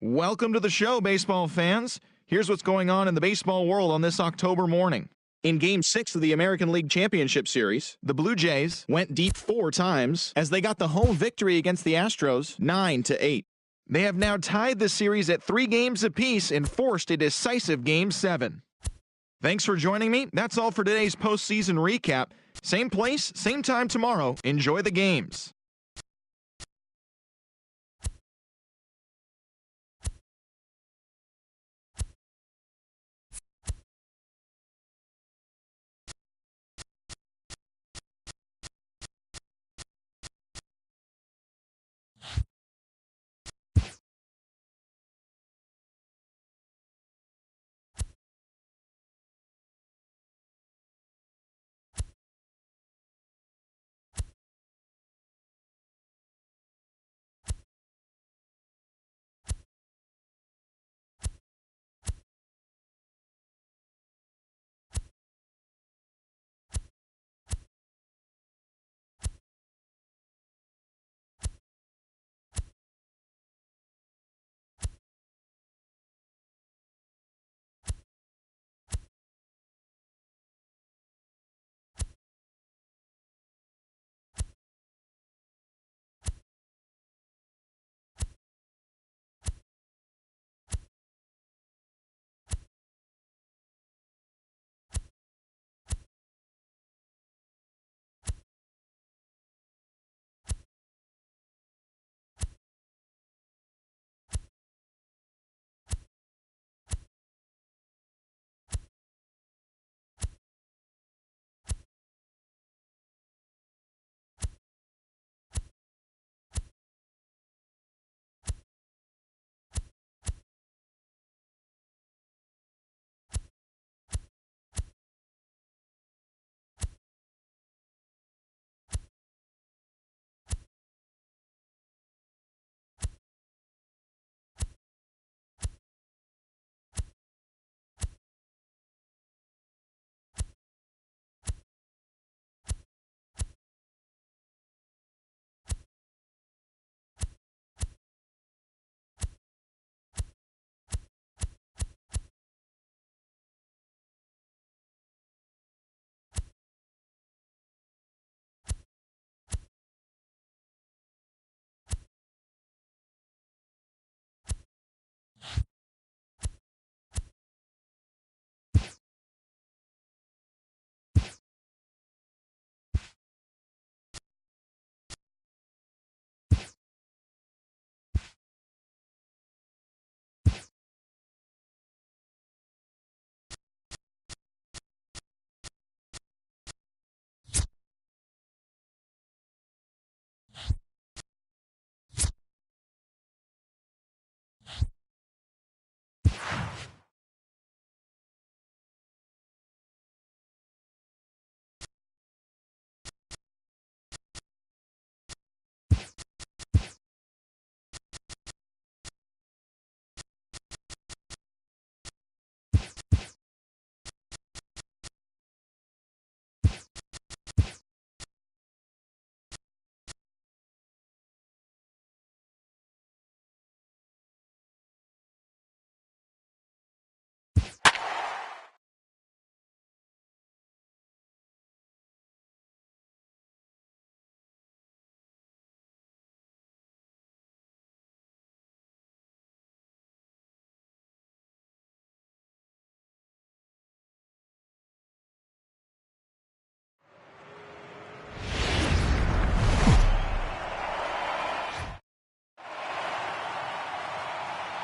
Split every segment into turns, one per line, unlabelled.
Welcome to the show, baseball fans. Here's what's going on in the baseball world on this October morning. In Game 6 of the American League Championship Series, the Blue Jays went deep 4 times as they got the home victory against the Astros 9-8. They have now tied the series at 3 games apiece and forced a decisive Game 7. Thanks for joining me. That's all for today's postseason recap. Same place, same time tomorrow. Enjoy the games.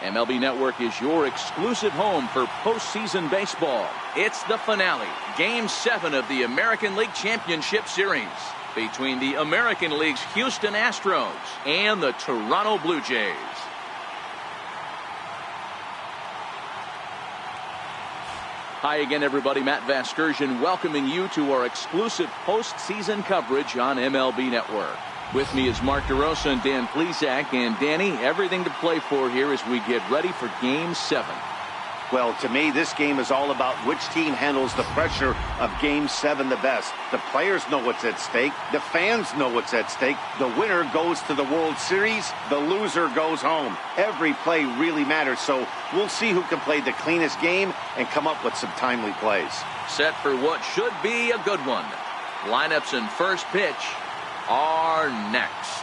MLB Network is your exclusive home for postseason baseball. It's the finale, Game 7 of the American League Championship Series between the American League's Houston Astros and the Toronto Blue Jays. Hi again, everybody. Matt Vasgersian welcoming you to our exclusive postseason coverage on MLB Network. With me is Mark DeRosa and Dan Plesac. And Danny, everything to play for here as we get ready for Game 7.
Well, to me, this game is all about which team handles the pressure of Game 7 the best. The players know what's at stake. The fans know what's at stake. The winner goes to the World Series. The loser goes home. Every play really matters, so we'll see who can play the cleanest game and come up with some timely plays.
Set for what should be a good one. Lineups and first pitch are next.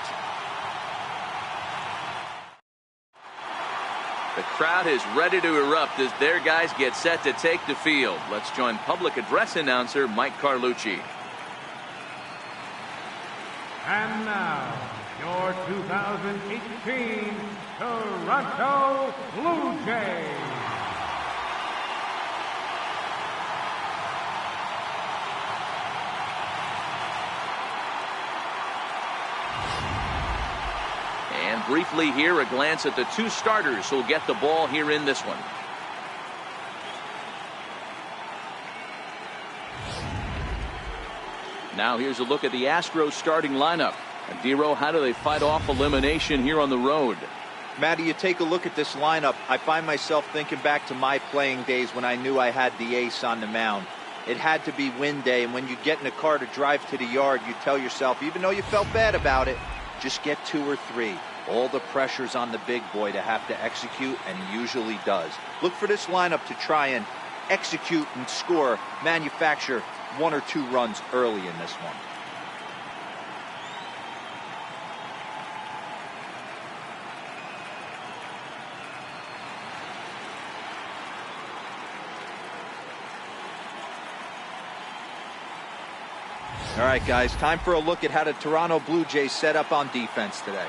The crowd is ready to erupt as their guys get set to take the field. Let's join public address announcer Mike Carlucci.
And now, your 2018 Toronto Blue Jays.
And briefly here, a glance at the two starters who'll get the ball here in this one. Now here's a look at the Astros starting lineup. And Dero, how do they fight off elimination here on the road?
Matty, you take a look at this lineup. I find myself thinking back to my playing days when I knew I had the ace on the mound. It had to be win day, and when you get in a car to drive to the yard, you tell yourself, even though you felt bad about it, just get 2 or 3. All the pressure's on the big boy to have to execute, and he usually does. Look for this lineup to try and execute and score, manufacture 1 or 2 runs early in this one. All right, guys, time for a look at how the Toronto Blue Jays set up on defense today.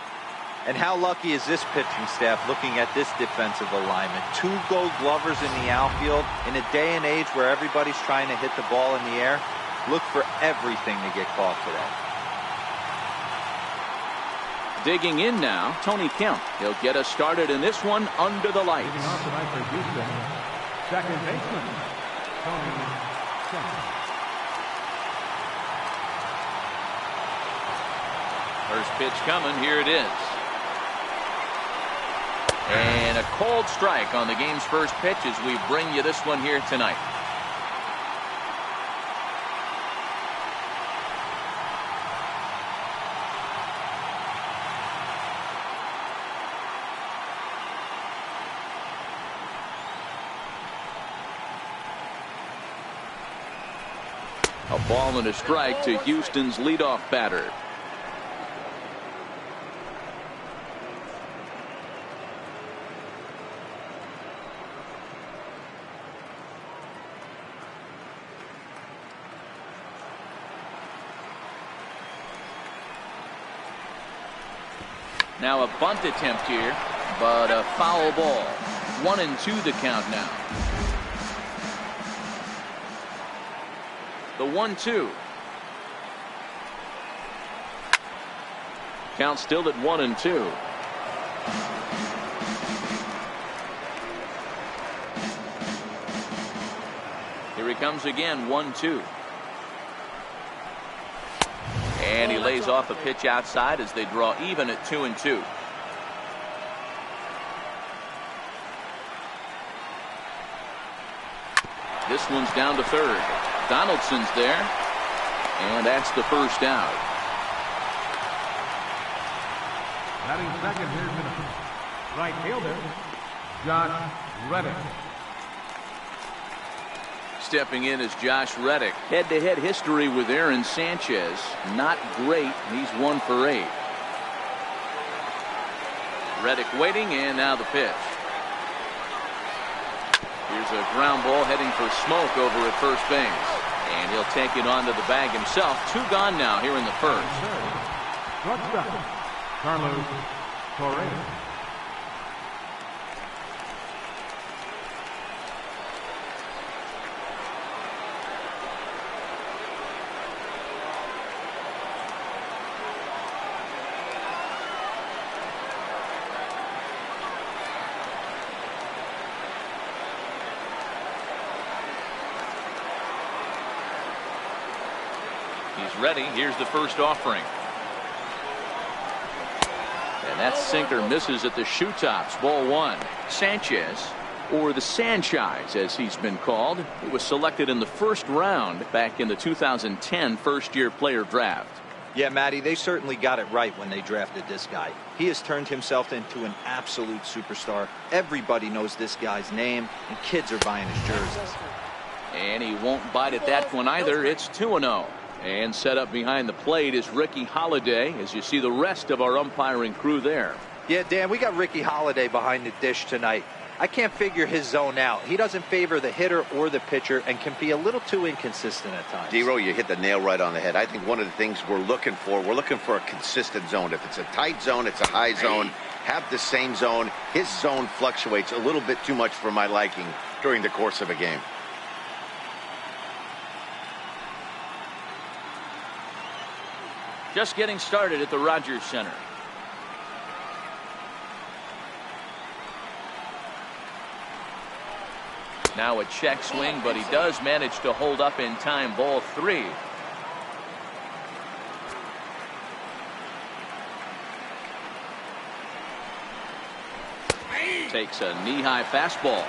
And how lucky is this pitching staff looking at this defensive alignment? 2 Gold Glovers in the outfield. In a day and age where everybody's trying to hit the ball in the air, look for everything to get caught today.
Digging in now, Tony Kemp. He'll get us started in this one under the lights.
Leading off tonight for Houston, second baseman, Tony Kemp.
First pitch coming. Here it is. And a cold strike on the game's first pitch as we bring you this one here tonight. A ball and a strike to Houston's leadoff batter. Now a bunt attempt here, but a foul ball. 1-2 the count now. The 1-2. Count still at 1-2. Here he comes again, 1-2. And he lays off a pitch outside as they draw even at 2-2. This one's down to third. Donaldson's there. And that's the first out.
Batting second, here's the right fielder, Josh Reddick.
Stepping in is Josh Reddick. Head-to-head history with Aaron Sanchez. Not great. He's 1 for 8. Reddick waiting, and now the pitch. Here's a ground ball heading for Smoke over at first base. And he'll take it onto the bag himself. 2 gone now here in the first.
Shortstop, Carlos Correa.
He's ready. Here's the first offering. And that sinker misses at the shoe tops. Ball 1. Sanchez or the Sanchez, as he's been called. He was selected in the first round back in the 2010 first-year player draft.
Yeah, Matty, they certainly got it right when they drafted this guy. He has turned himself into an absolute superstar. Everybody knows this guy's name, and kids are buying his jerseys.
And he won't bite at that one either. It's 2-0. And set up behind the plate is Ricky Holiday, as you see the rest of our umpiring crew there.
Yeah, Dan, we got Ricky Holiday behind the dish tonight. I can't figure his zone out. He doesn't favor the hitter or the pitcher and can be a little too inconsistent at times.
D-Row, you hit the nail right on the head. I think one of the things we're looking for a consistent zone. If it's a tight zone, it's a high zone. Have the same zone. His zone fluctuates a little bit too much for my liking during the course of a game.
Just getting started at the Rogers Center. Now a check swing, but he does manage to hold up in time. Ball 3. Takes a knee-high fastball.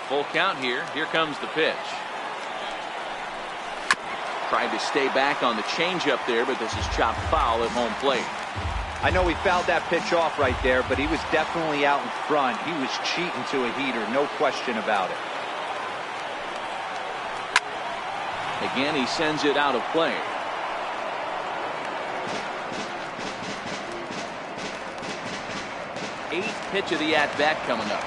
Full count here. Here comes the pitch. Tried to stay back on the changeup there, but this is chopped foul at home plate.
I know he fouled that pitch off right there, but he was definitely out in front. He was cheating to a heater, no question about it.
Again, he sends it out of play. Eighth pitch of the at-bat coming up.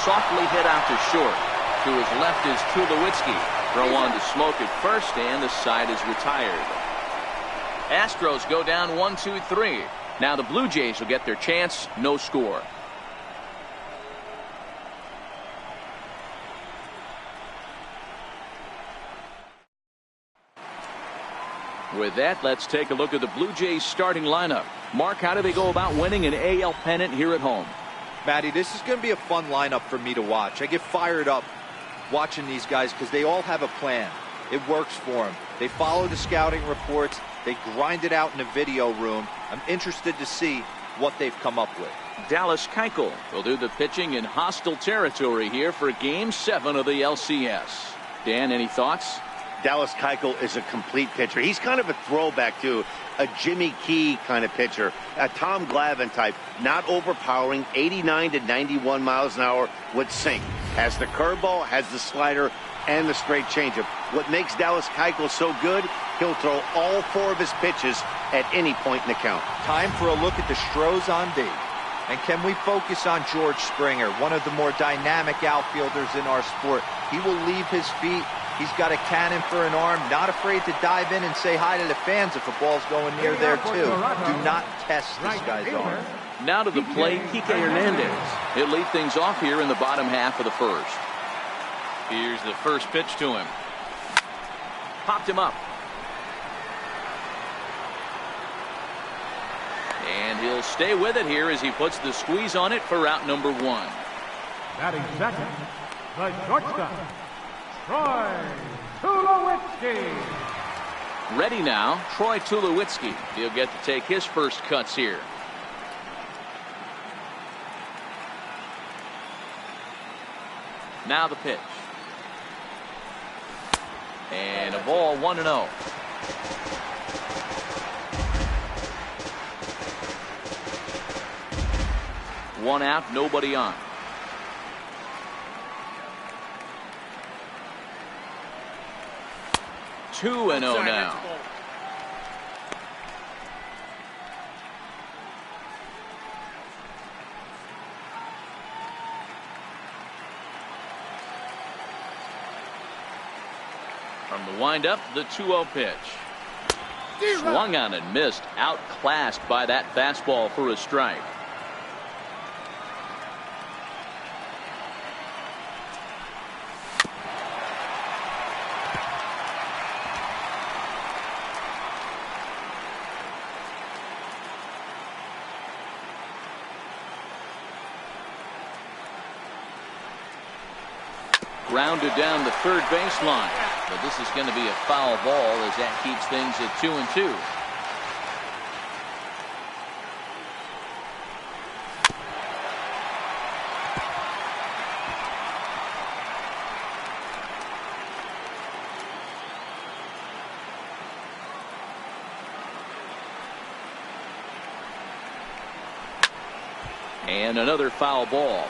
Softly hit out to short. To his left is Tulowitzki. Throw on to Smoke at first, and the side is retired. Astros go down 1-2-3. Now the Blue Jays will get their chance. No score. With that, let's take a look at the Blue Jays starting lineup. Mark, how do they go about winning an AL pennant here at home?
Matty, this is going to be a fun lineup for me to watch. I get fired up watching these guys because they all have a plan. It works for them. They follow the scouting reports. They grind it out in the video room. I'm interested to see what they've come up with.
Dallas Keuchel will do the pitching in hostile territory here for Game 7 of the LCS. Dan, any thoughts?
Dallas Keuchel is a complete pitcher. He's kind of a throwback to a Jimmy Key kind of pitcher, a Tom Glavine type, not overpowering, 89 to 91 miles an hour with sink. Has the curveball, has the slider, and the straight changeup. What makes Dallas Keuchel so good, he'll throw all 4 of his pitches at any point in the count.
Time for a look at the Stros on D. And can we focus on George Springer, one of the more dynamic outfielders in our sport? He will leave his feet. He's got a cannon for an arm, not afraid to dive in and say hi to the fans if a ball's going near there too. Do not test this guy's arm.
Now to the plate, Kike Hernandez. He'll lead things off here in the bottom half of the first. Here's the first pitch to him. Popped him up. And he'll stay with it here as he puts the squeeze on it for out number 1.
Batting second, the shortstop, Troy Tulowitzki.
Ready now, Troy Tulowitzki. He'll get to take his first cuts here. Now the pitch. And a ball, 1-0. One out, nobody on. Two and 0 now. From the windup, the 2-0 pitch. Swung on and missed, outclassed by that fastball for a strike. Grounded down the third baseline. But this is going to be a foul ball as that keeps things at 2-2. And another foul ball.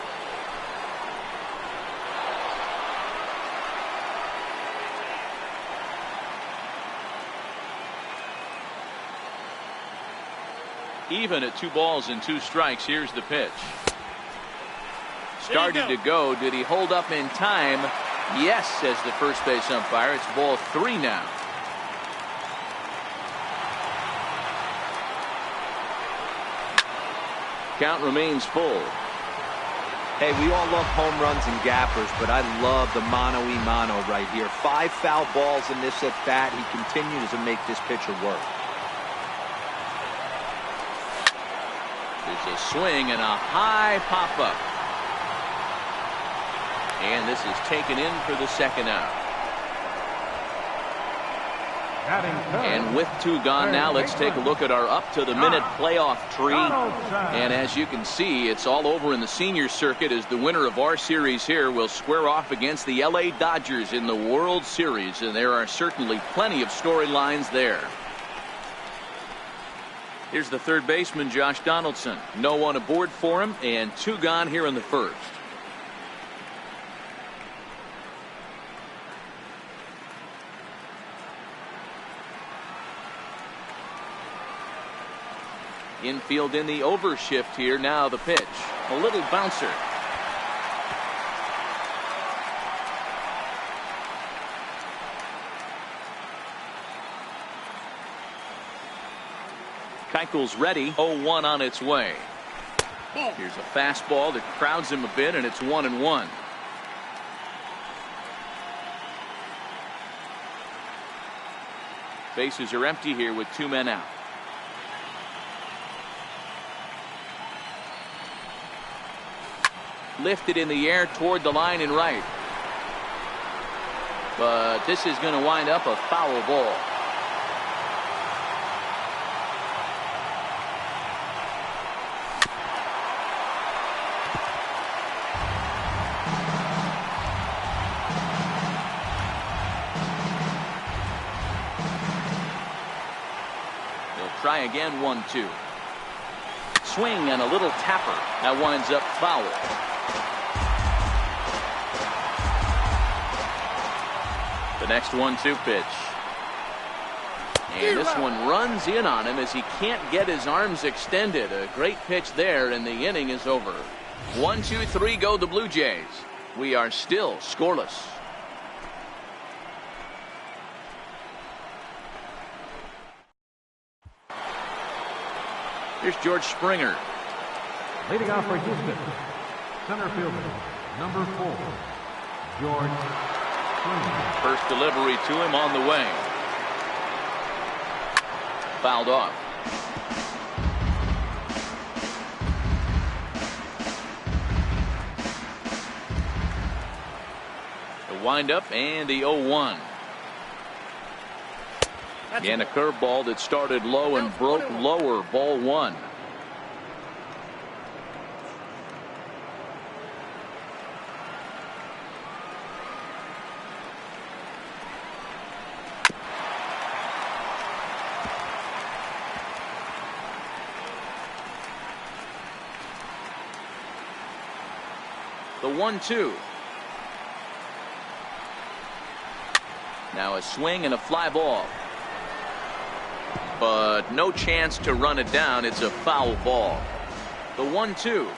Even at 2 balls and 2 strikes. Here's the pitch. Started to go. Did he hold up in time? Yes, says the first base umpire. It's ball 3 now. Count remains full.
Hey, we all love home runs and gappers, but I love the mano-y-mano right here. 5 foul balls in this at bat. He continues to make this pitcher work.
There's a swing and a high pop-up. And this is taken in for the second out. And with 2 gone now, let's take a look at our up-to-the-minute playoff tree. And as you can see, it's all over in the senior circuit as the winner of our series here will square off against the LA Dodgers in the World Series. And there are certainly plenty of storylines there. Here's the third baseman, Josh Donaldson. No one aboard for him, and 2 gone here in the first. Infield in the overshift here. Now the pitch. A little bouncer. Keuchel's ready. 0-1 on its way. Here's a fastball that crowds him a bit, and it's 1-1. Bases are empty here with 2 men out. Lifted in the air toward the line and right. But this is going to wind up a foul ball. They'll try again. 1-2. Swing and a little tapper. That winds up foul. The next 1-2 pitch. And this one runs in on him as he can't get his arms extended. A great pitch there, and the inning is over. 1-2-3 go the Blue Jays. We are still scoreless. Here's George Springer.
Leading off for Houston, center fielder, number 4, George Springer.
First delivery to him on the way. Fouled off. The windup and the 0-1. And a curveball that started low and broke lower. Ball 1. The 1-2. Now a swing and a fly ball. But no chance to run it down. It's a foul ball. The 1-2.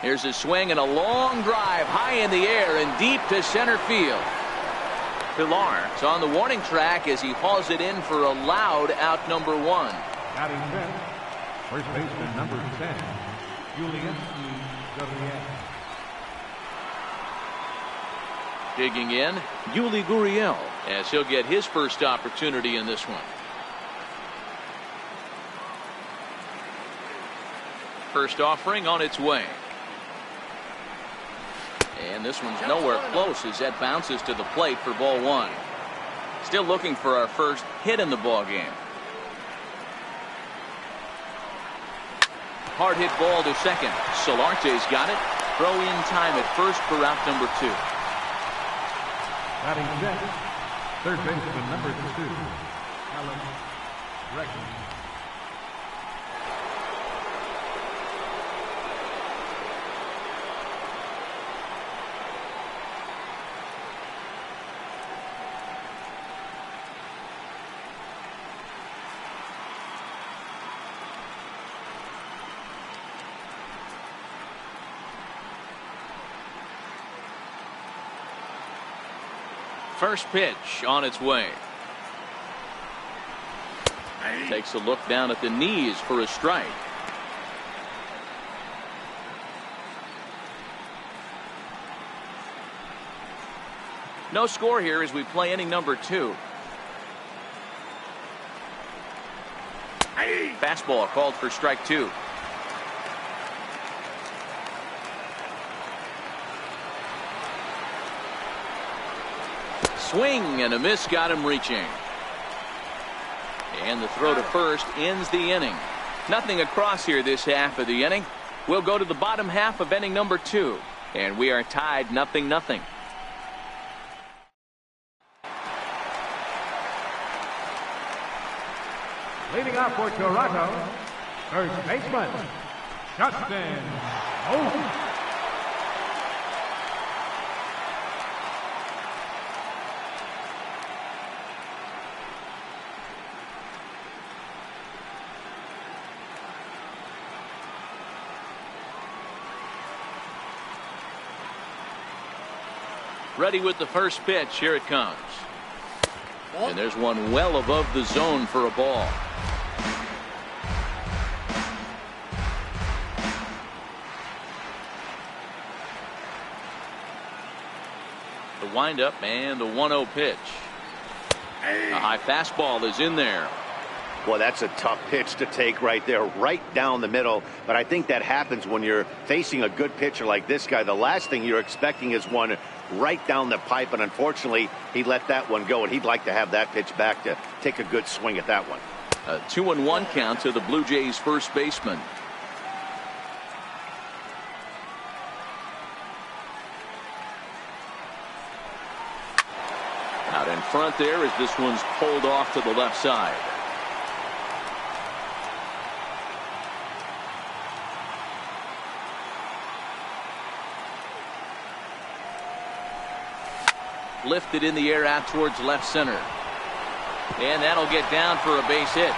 Here's a swing and a long drive high in the air and deep to center field. Pilar is on the warning track as he hauls it in for a loud out number 1.
Batting 10th, first baseman number 10, Julian Gurriel.
Digging in, Yuli Gurriel, as he'll get his first opportunity in this one. First offering on its way. And this one's nowhere close as that bounces to the plate for ball one. Still looking for our first hit in the ball game. Hard hit ball to second. Solarte's got it. Throw in time at first for out number 2.
Batting sixth, third baseman number 2, Alex Bregman.
First pitch on its way. Takes a look down at the knees for a strike. No score here as we play inning number 2. Fastball called for strike 2. Swing and a miss got him reaching. And the throw to first ends the inning. Nothing across here this half of the inning. We'll go to the bottom half of inning number 2. And we are tied 0-0.
Leading off for Toronto, first baseman, Justin Moulton.
Ready with the first pitch. Here it comes. And there's one well above the zone for a ball. The windup and the 1-0 pitch. A high fastball is in there.
Well, that's a tough pitch to take right there, right down the middle. But I think that happens when you're facing a good pitcher like this guy. The last thing you're expecting is one right down the pipe, and unfortunately, he let that one go, and he'd like to have that pitch back to take a good swing at that one.
A 2-1 count to the Blue Jays first baseman. Out in front there as this one's pulled off to the left side. Lifted in the air out towards left center. And that'll get down for a base hit.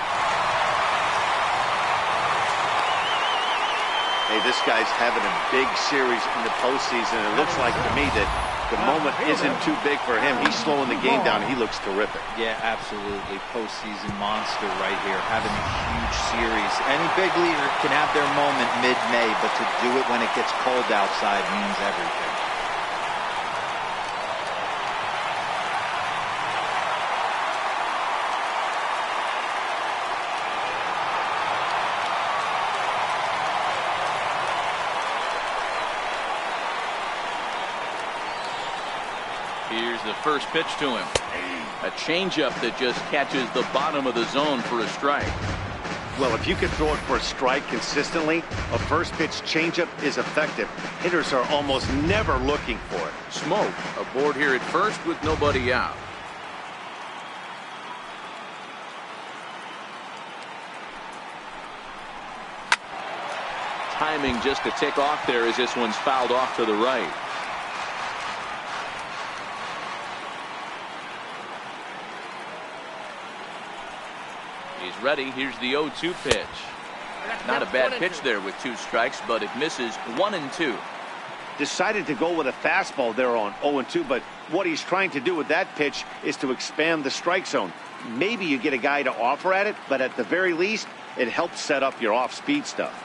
Hey, this guy's having a big series in the postseason. It looks like to me that the moment isn't too big for him. He's slowing the game down. He looks terrific.
Yeah, absolutely. Postseason monster right here. Having a huge series. Any big leaguer can have their moment mid-May, but to do it when it gets cold outside means everything.
Here's the first pitch to him. A changeup that just catches the bottom of the zone for a strike.
Well, if you can throw it for a strike consistently, a first pitch changeup is effective. Hitters are almost never looking for it.
Smoke aboard here at first with nobody out. Timing just to tick off there as this one's fouled off to the right. He's ready. Here's the 0-2 pitch. Not a bad pitch there with 2 strikes, but it misses 1-2.
Decided to go with a fastball there on 0-2, but what he's trying to do with that pitch is to expand the strike zone. Maybe you get a guy to offer at it, but at the very least, it helps set up your off-speed stuff.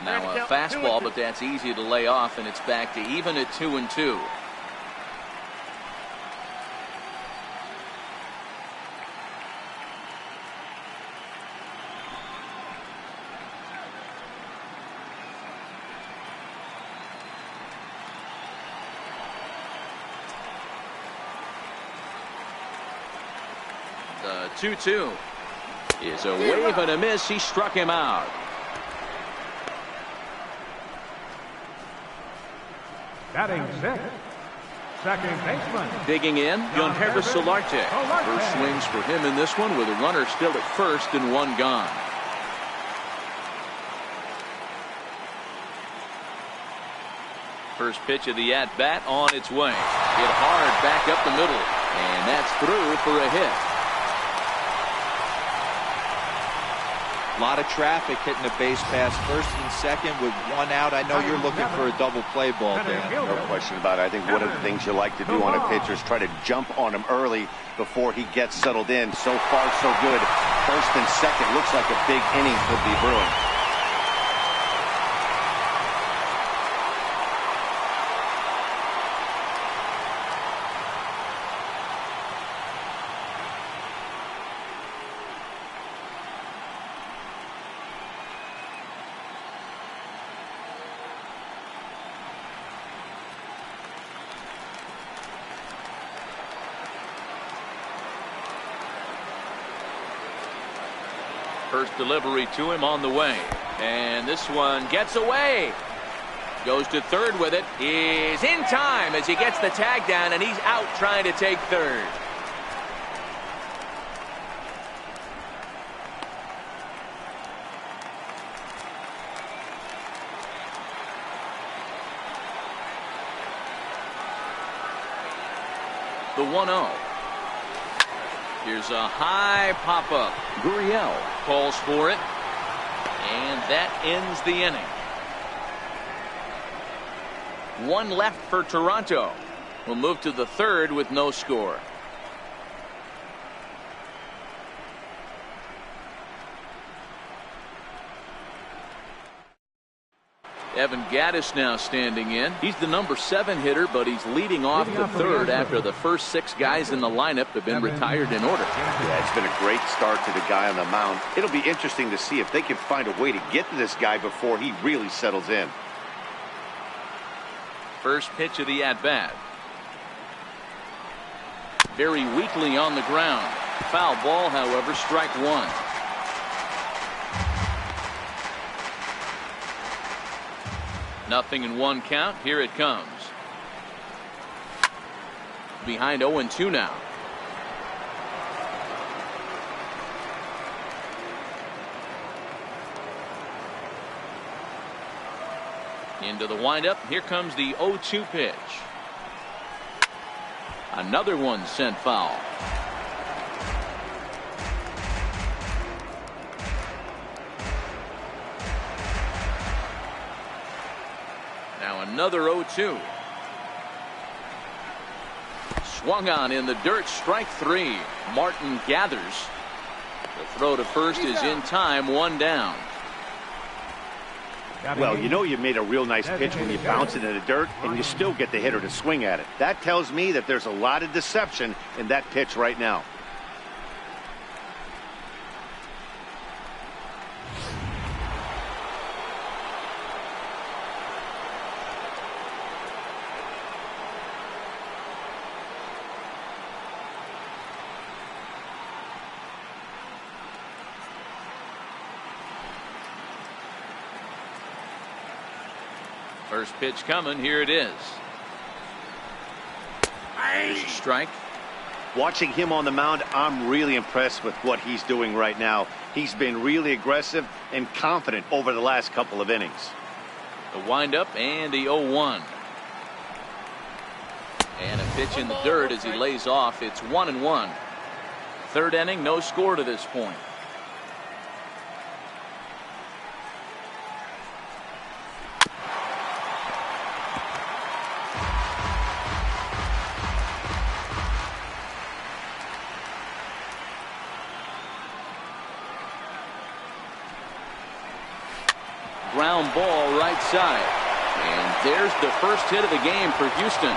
Now a fastball, but that's easy to lay off, and it's back to even at 2-2. The 2-2 is a wave and a miss. He struck him out.
Batting sixth, second baseman.
Digging in, Yonhervis Solarte. First swings for him in this one with a runner still at first and one gone. First pitch of the at-bat on its way. Hit hard back up the middle. And that's through for a hit.
A lot of traffic hitting the base pass first and second with one out. I know you're looking for a double play ball, Dan.
No question about it. I think one of the things you like to do on a pitcher is try to jump on him early before he gets settled in. So far, so good. First and second looks like a big inning could be brewing.
First delivery to him on the way. And this one gets away. Goes to third with it. Is in time as he gets the tag down, and he's out trying to take third. The 1-0. Here's a high pop-up. Gurriel calls for it. And that ends the inning. One left for Toronto. We'll move to the third with no score. Evan Gattis now standing in. He's the number 7 hitter, but he's leading off the third after the first 6 guys in the lineup have been retired in order.
Yeah, it's been a great start to the guy on the mound. It'll be interesting to see if they can find a way to get to this guy before he really settles in.
First pitch of the at-bat. Very weakly on the ground. Foul ball, however, strike one. Nothing in one count. Here it comes. Behind 0-2 now. Into the windup. Here comes the 0-2 pitch. Another one sent foul. Now another 0-2. Swung on in the dirt. Strike 3. Martin gathers. The throw to first is in time. One down.
Well, you know you made a real nice pitch when you bounce it in the dirt and you still get the hitter to swing at it. That tells me that there's a lot of deception in that pitch right now.
First pitch coming. Here it is. There's a strike.
Watching him on the mound, I'm really impressed with what he's doing right now. He's been really aggressive and confident over the last couple of innings.
The windup and the 0-1. And a pitch in the dirt as he lays off. It's 1-1. Third inning, no score to this point. Ground ball right side. And there's the first hit of the game for Houston.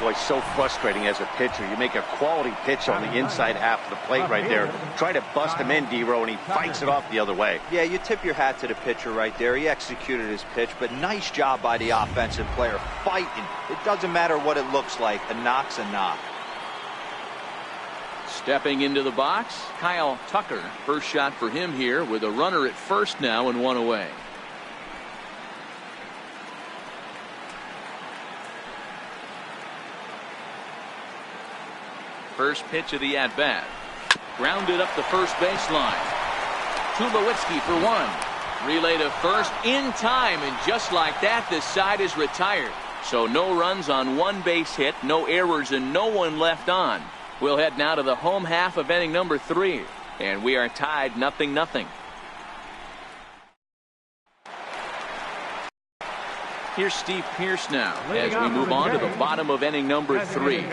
Boy, so frustrating as a pitcher. You make a quality pitch on the inside half of the plate right there. Try to bust him in, D-Row, and he fights it off the other way.
Yeah, you tip your hat to the pitcher right there. He executed his pitch, but nice job by the offensive player fighting. It doesn't matter what it looks like. A knock's a knock.
Stepping into the box, Kyle Tucker. First shot for him here with a runner at first now and one away. First pitch of the at-bat. Grounded up the first baseline. Tulowitzki for one. Relay to first in time, and just like that, this side is retired. So no runs on one base hit, no errors, and no one left on. We'll head now to the home half of inning number 3, and we are tied 0-0. Here's Steve Pearce now as we move on to the bottom of inning number 3.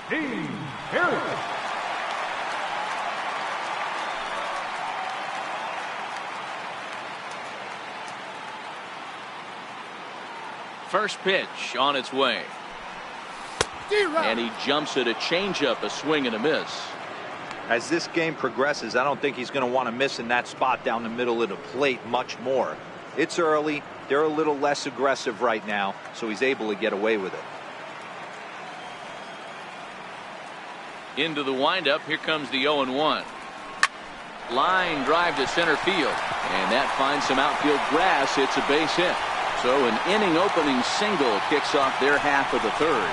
Steve Pearce.
First pitch on its way. And he jumps at a changeup, a swing and a miss.
As this game progresses, I don't think he's going to want to miss in that spot down the middle of the plate much more. It's early. They're a little less aggressive right now, so he's able to get away with it.
Into the windup. Here comes the 0-1. Line drive to center field. And that finds some outfield grass. It's a base hit. So an inning opening single kicks off their half of the third.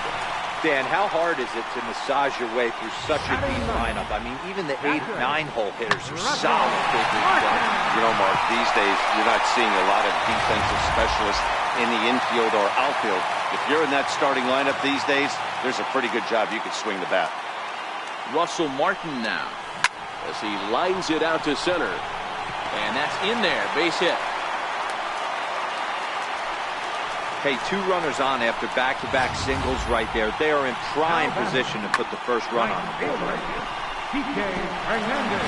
Dan, how hard is it to massage your way through such a deep lineup? I mean, even the 8 and 9 hole hitters are solid big league players.
You know, Mark, these days you're not seeing a lot of defensive specialists in the infield or outfield. If you're in that starting lineup these days, there's a pretty good job you could swing the bat.
Russell Martin now as he lines it out to center. And that's in there. Base hit.
Hey, 2 runners on after back-to-back singles right there. They are in prime position to put the first run on the board right here.
Kike Hernandez.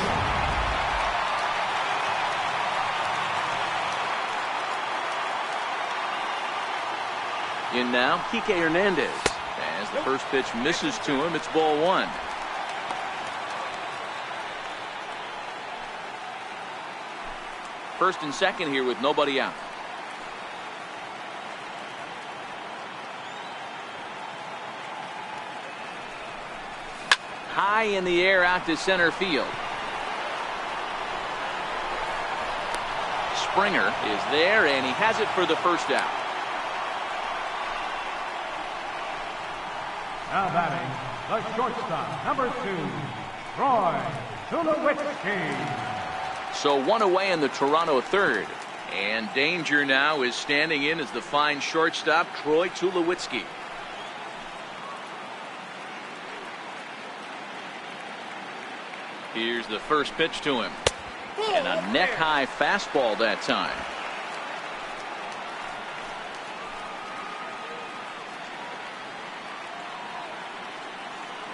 In now, Kike Hernandez. As the first pitch misses to him, it's ball 1. First and second here with nobody out. High in the air out to center field. Springer is there, and he has it for the first out.
Now batting, the shortstop, number 2, Troy Tulowitzki.
So one away in the Toronto third. And danger now is standing in as the fine shortstop, Troy Tulowitzki. Here's the first pitch to him. And a neck-high fastball that time.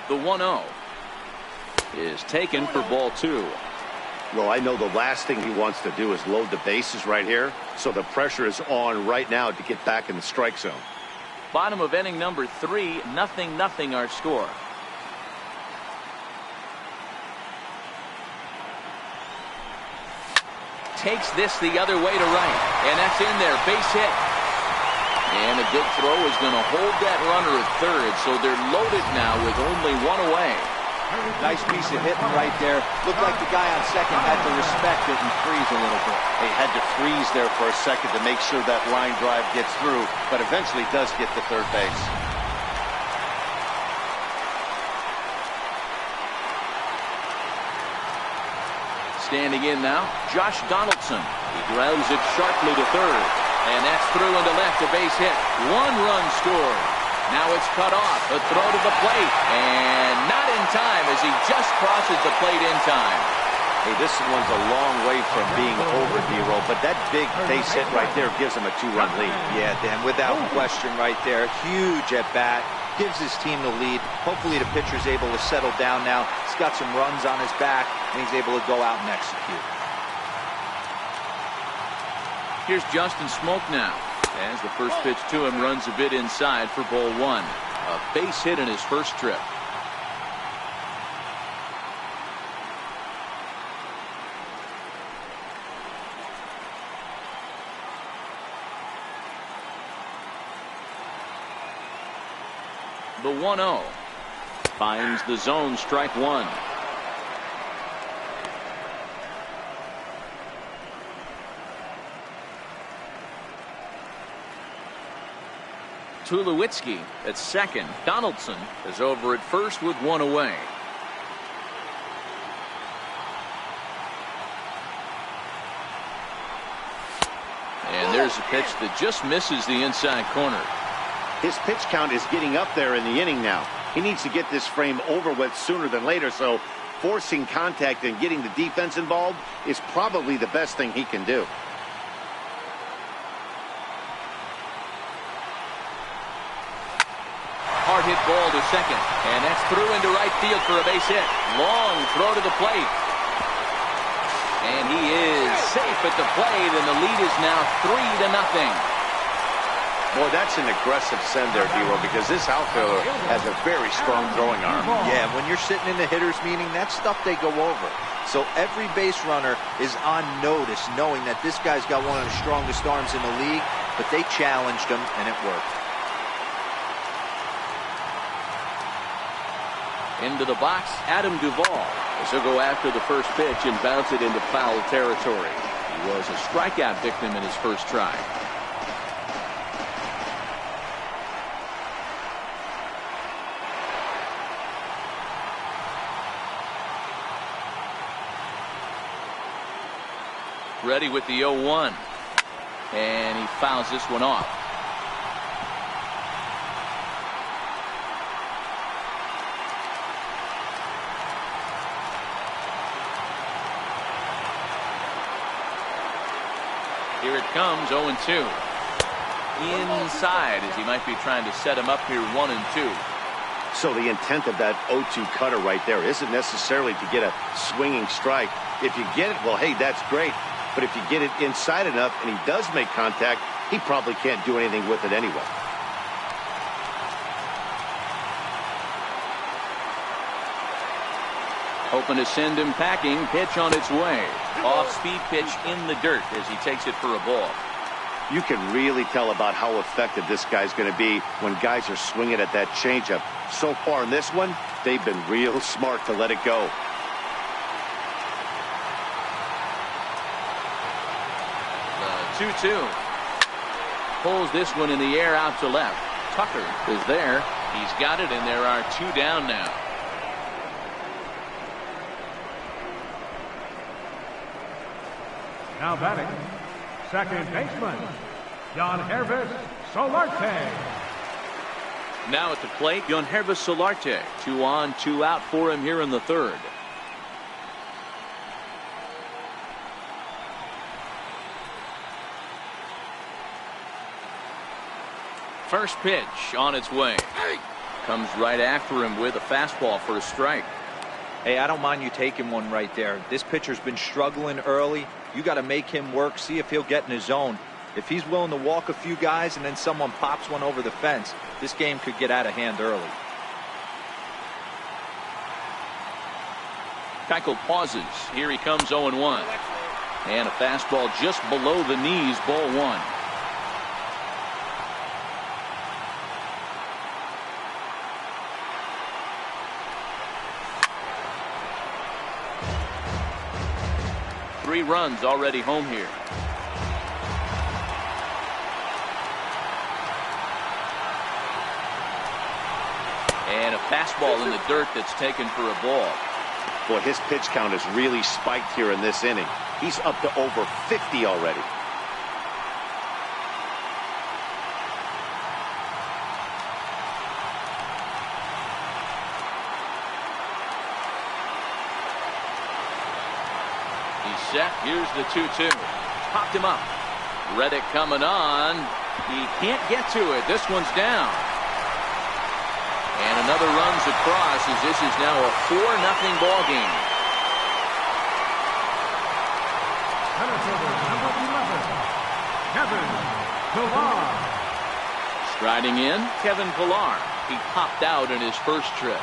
The 1-0 is taken for ball 2.
Well, I know the last thing he wants to do is load the bases right here, so the pressure is on right now to get back in the strike zone.
Bottom of inning number 3, 0-0 our score. Takes this the other way to right, and that's in there, base hit. And a good throw is going to hold that runner at third, so they're loaded now with only 1 away.
Nice piece of hitting right there. Looked like the guy on second had to respect it and freeze a little bit.
He had to freeze there for a second to make sure that line drive gets through, but eventually does get to third base.
Standing in now, Josh Donaldson. He grounds it sharply to third. And that's through into left, a base hit. 1 run scored. Now it's cut off. A throw to the plate. And not in time as he just crosses the plate in time.
Hey, this one's a long way from being over, Hero, but that big base hit right there gives him a 2-run lead.
Yeah, Dan, without question right there. Huge at bat. Gives his team the lead. Hopefully the pitcher's able to settle down now. He's got some runs on his back, and he's able to go out and execute.
Here's Justin Smoke now. As the first pitch to him runs a bit inside for ball 1. A base hit in his first trip. The 1-0. Finds the zone, strike one. Tulowitzki at second. Donaldson is over at first with one away. And there's a pitch that just misses the inside corner.
His pitch count is getting up there in the inning now. He needs to get this frame over with sooner than later, so forcing contact and getting the defense involved is probably the best thing he can do.
Hard hit ball to second, and that's through into right field for a base hit. Long throw to the plate. And he is safe at the plate, and the lead is now 3-0.
Boy, that's an aggressive send there, D-Row, because this outfielder has a very strong throwing arm.
Yeah, when you're sitting in the hitter's meeting, that's stuff they go over. So every base runner is on notice, knowing that this guy's got one of the strongest arms in the league, but they challenged him, and it worked.
Into the box, Adam Duvall, as he'll go after the first pitch and bounce it into foul territory. He was a strikeout victim in his first try. Ready with the 0-1. And he fouls this one off. Here it comes, 0-2. Inside, as he might be trying to set him up here, 1-2.
So the intent of that 0-2 cutter right there isn't necessarily to get a swinging strike. If you get it, well, hey, that's great. But if you get it inside enough and he does make contact, he probably can't do anything with it anyway.
Hoping to send him packing. Pitch on its way. Off-speed pitch in the dirt as he takes it for a ball.
You can really tell about how effective this guy's going to be when guys are swinging at that changeup. So far in this one, they've been real smart to let it go.
The 2-2. Pulls this one in the air out to left. Tucker is there. He's got it, and there are two down now.
Now batting, second baseman, Yangervis Solarte.
Now at the plate, Yangervis Solarte. 2 on, 2 out for him here in the third. First pitch on its way. Comes right after him with a fastball for a strike.
Hey, I don't mind you taking one right there. This pitcher's been struggling early. You got to make him work, see if he'll get in his zone. If he's willing to walk a few guys and then someone pops one over the fence, this game could get out of hand early.
Keuchel pauses. Here he comes, 0-1. And a fastball just below the knees, ball one. Three runs already home here. And a fastball in the dirt that's taken for a ball.
Boy, his pitch count has really spiked here in this inning. He's up to over 50 already.
Set. Here's the 2-2. Popped him up. Reddick coming on. He can't get to it. This one's down. And another runs across as this is now a 4-0 ball game.
Number 11, Kevin Pillar.
Striding in, Kevin Pillar. He popped out in his first trip.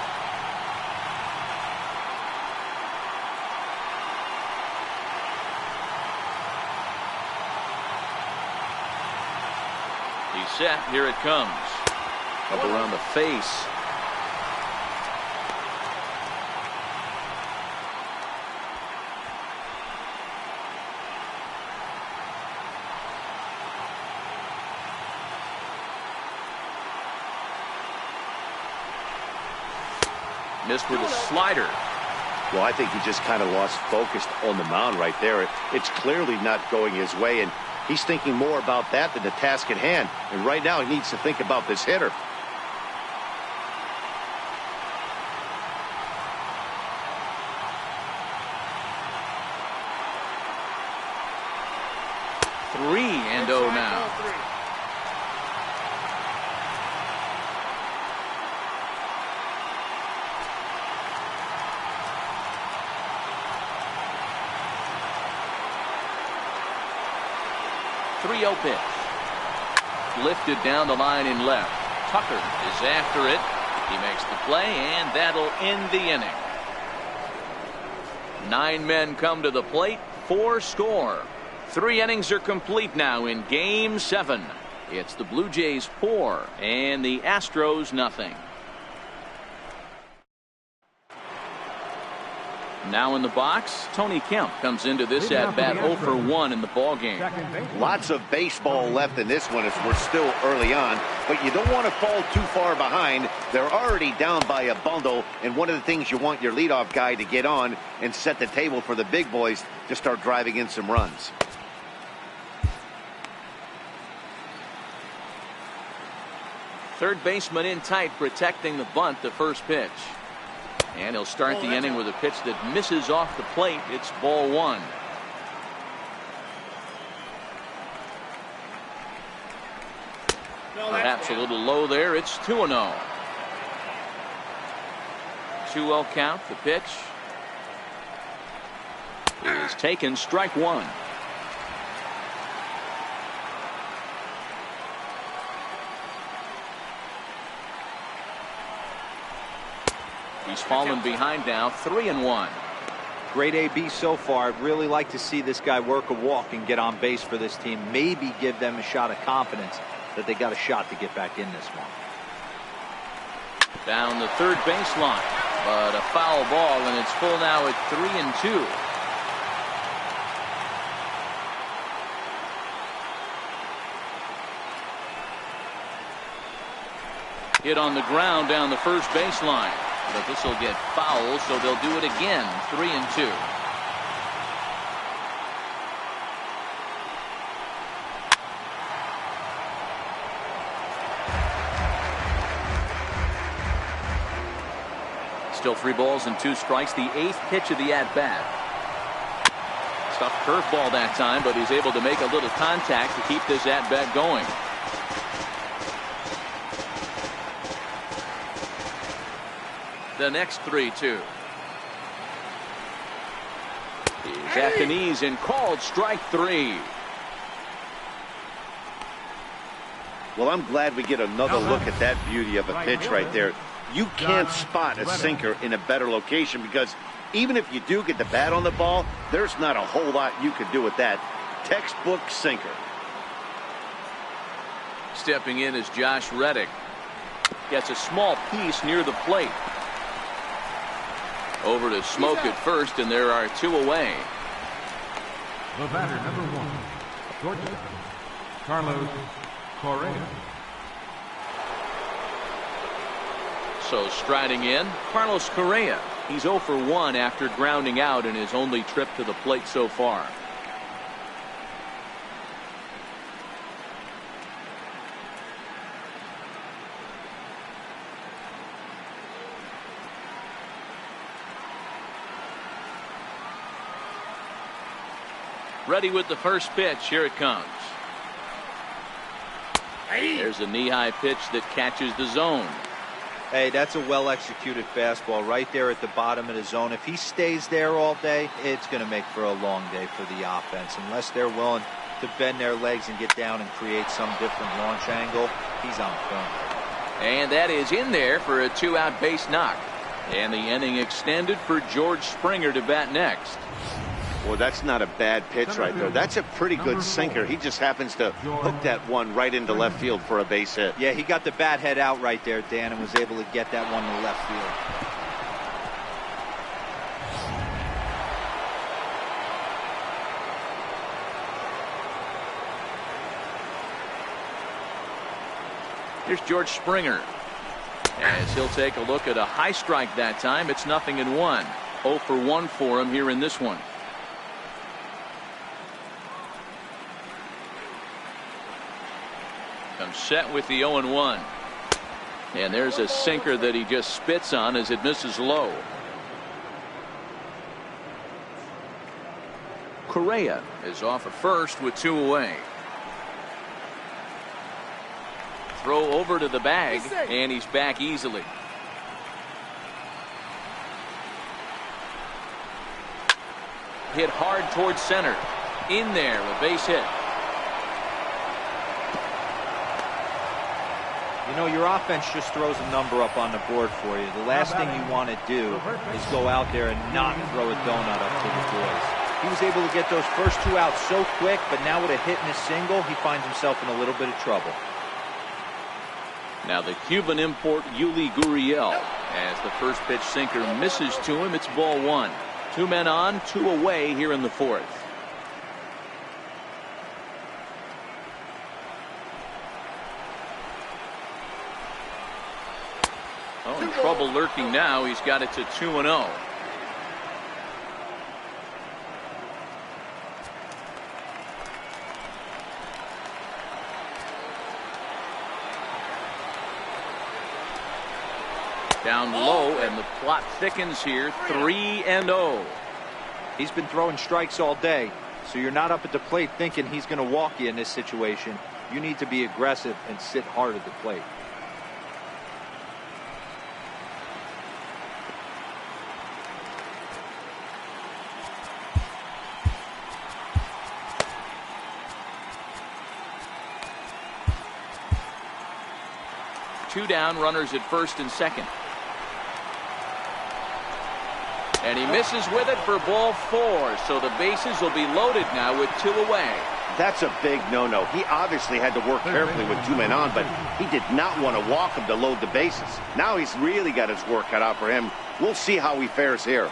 He's set. Here it comes. Up around the face. Missed with a slider.
Well, I think he just kind of lost focus on the mound right there. It's clearly not going his way, and he's thinking more about that than the task at hand. And right now he needs to think about this hitter.
Three and oh now. Three-oh pitch. Lifted down the line in left. Tucker is after it. He makes the play, and that'll end the inning. 9 men come to the plate, 4 score. 3 innings are complete now in Game 7. It's the Blue Jays 4 and the Astros nothing. Now in the box, Tony Kemp comes into this at-bat 0 for 1 in the ballgame.
Lots of baseball left in this one as we're still early on, but you don't want to fall too far behind. They're already down by a bundle, and one of the things you want your leadoff guy to get on and set the table for the big boys to start driving in some runs.
Third baseman in tight, protecting the bunt, the first pitch. And he'll start the inning with a pitch that misses off the plate. It's ball 1. Perhaps a little low there. It's 2-0. 2-0 count. The pitch is taken. Strike 1. He's fallen behind now, 3-1.
Great AB so far. I'd really like to see this guy work a walk and get on base for this team. Maybe give them a shot of confidence that they got a shot to get back in this one.
Down the third baseline, but a foul ball, and it's full now at 3-2. Hit on the ground down the first baseline. But this will get foul, so they'll do it again. 3-2. Still 3 balls and 2 strikes. The 8th pitch of the at-bat. Tough curveball that time, but he's able to make a little contact to keep this at-bat going. The next 3-2. He's at the knees and called strike 3.
Well, I'm glad we get another look at that beauty of a pitch right there. You can't spot a sinker in a better location because even if you do get the bat on the ball, there's not a whole lot you can do with that. Textbook sinker.
Stepping in is Josh Reddick. Gets a small piece near the plate. Over to Smoke at first, and there are 2 away.
The batter, number 1, Georgia, Carlos Correa.
So striding in, Carlos Correa. He's 0 for 1 after grounding out in his only trip to the plate so far. Ready with the first pitch. Here it comes. There's a knee-high pitch that catches the zone.
Hey, that's a well-executed fastball right there at the bottom of the zone. If he stays there all day, it's going to make for a long day for the offense. Unless they're willing to bend their legs and get down and create some different launch angle, he's on film.
And that is in there for a 2-out base knock. And the inning extended for George Springer to bat next.
Well, that's not a bad pitch right there. That's a pretty good sinker. He just happens to hook that one right into left field for a base hit.
Yeah, he got the bat head out right there, Dan, and was able to get that one to left field.
Here's George Springer. As he'll take a look at a high strike that time. It's 0-1. 0 for 1 for him here in this one. Comes set with the 0-1. And there's a sinker that he just spits on as it misses low. Correa is off at first with 2 away. Throw over to the bag, and he's back easily. Hit hard towards center. In there, a base hit.
You know, your offense just throws a number up on the board for you. The last thing you want to do is go out there and not throw a donut up to the boys. He was able to get those first 2 outs so quick, but now with a hit and a single, he finds himself in a little bit of trouble.
Now the Cuban import Yuli Gurriel, as the first pitch sinker misses to him. It's ball 1. 2 men on, 2 away here in the 4th. Oh, trouble lurking now. He's got it to 2-0. Down low, and the plot thickens here. 3-0.
He's been throwing strikes all day, so you're not up at the plate thinking he's going to walk you in this situation. You need to be aggressive and sit hard at the plate.
Two down, runners at first and second. And he misses with it for ball 4. So the bases will be loaded now with 2 away.
That's a big no-no. He obviously had to work carefully with 2 men on, but he did not want to walk him to load the bases. Now he's really got his work cut out for him. We'll see how he fares here.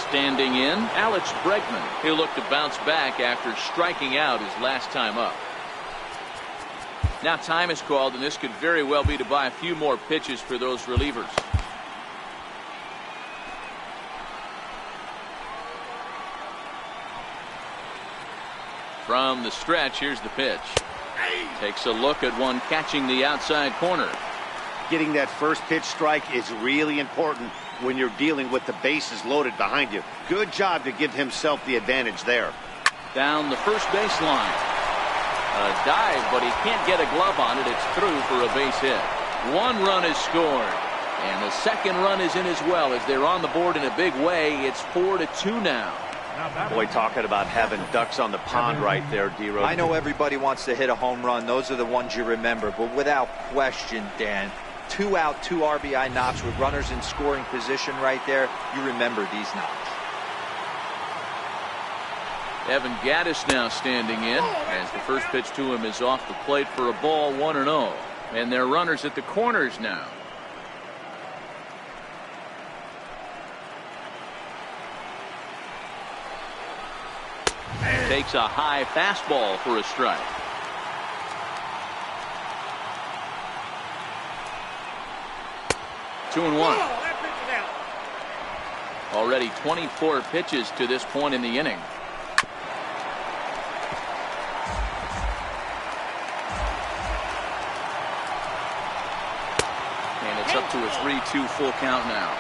Standing in, Alex Bregman. He'll look to bounce back after striking out his last time up. Now time is called, and this could very well be to buy a few more pitches for those relievers. From the stretch, here's the pitch. Takes a look at one catching the outside corner.
Getting that first pitch strike is really important when you're dealing with the bases loaded behind you. Good job to give himself the advantage there.
Down the first baseline. A dive, but he can't get a glove on it. It's through for a base hit. 1 run is scored. And the second run is in as well as they're on the board in a big way. It's 4-2 now.
Boy, talking about having ducks on the pond right there, D-Rose.
I know everybody wants to hit a home run. Those are the ones you remember. But without question, Dan, 2 out, 2 RBI knocks with runners in scoring position right there. You remember these knocks.
Evan Gattis now standing in as the first pitch to him is off the plate for a ball, 1-0. And they're runners at the corners now. Takes a high fastball for a strike. Two and one. Already 24 pitches to this point in the inning. And it's up to a 3-2 full count now.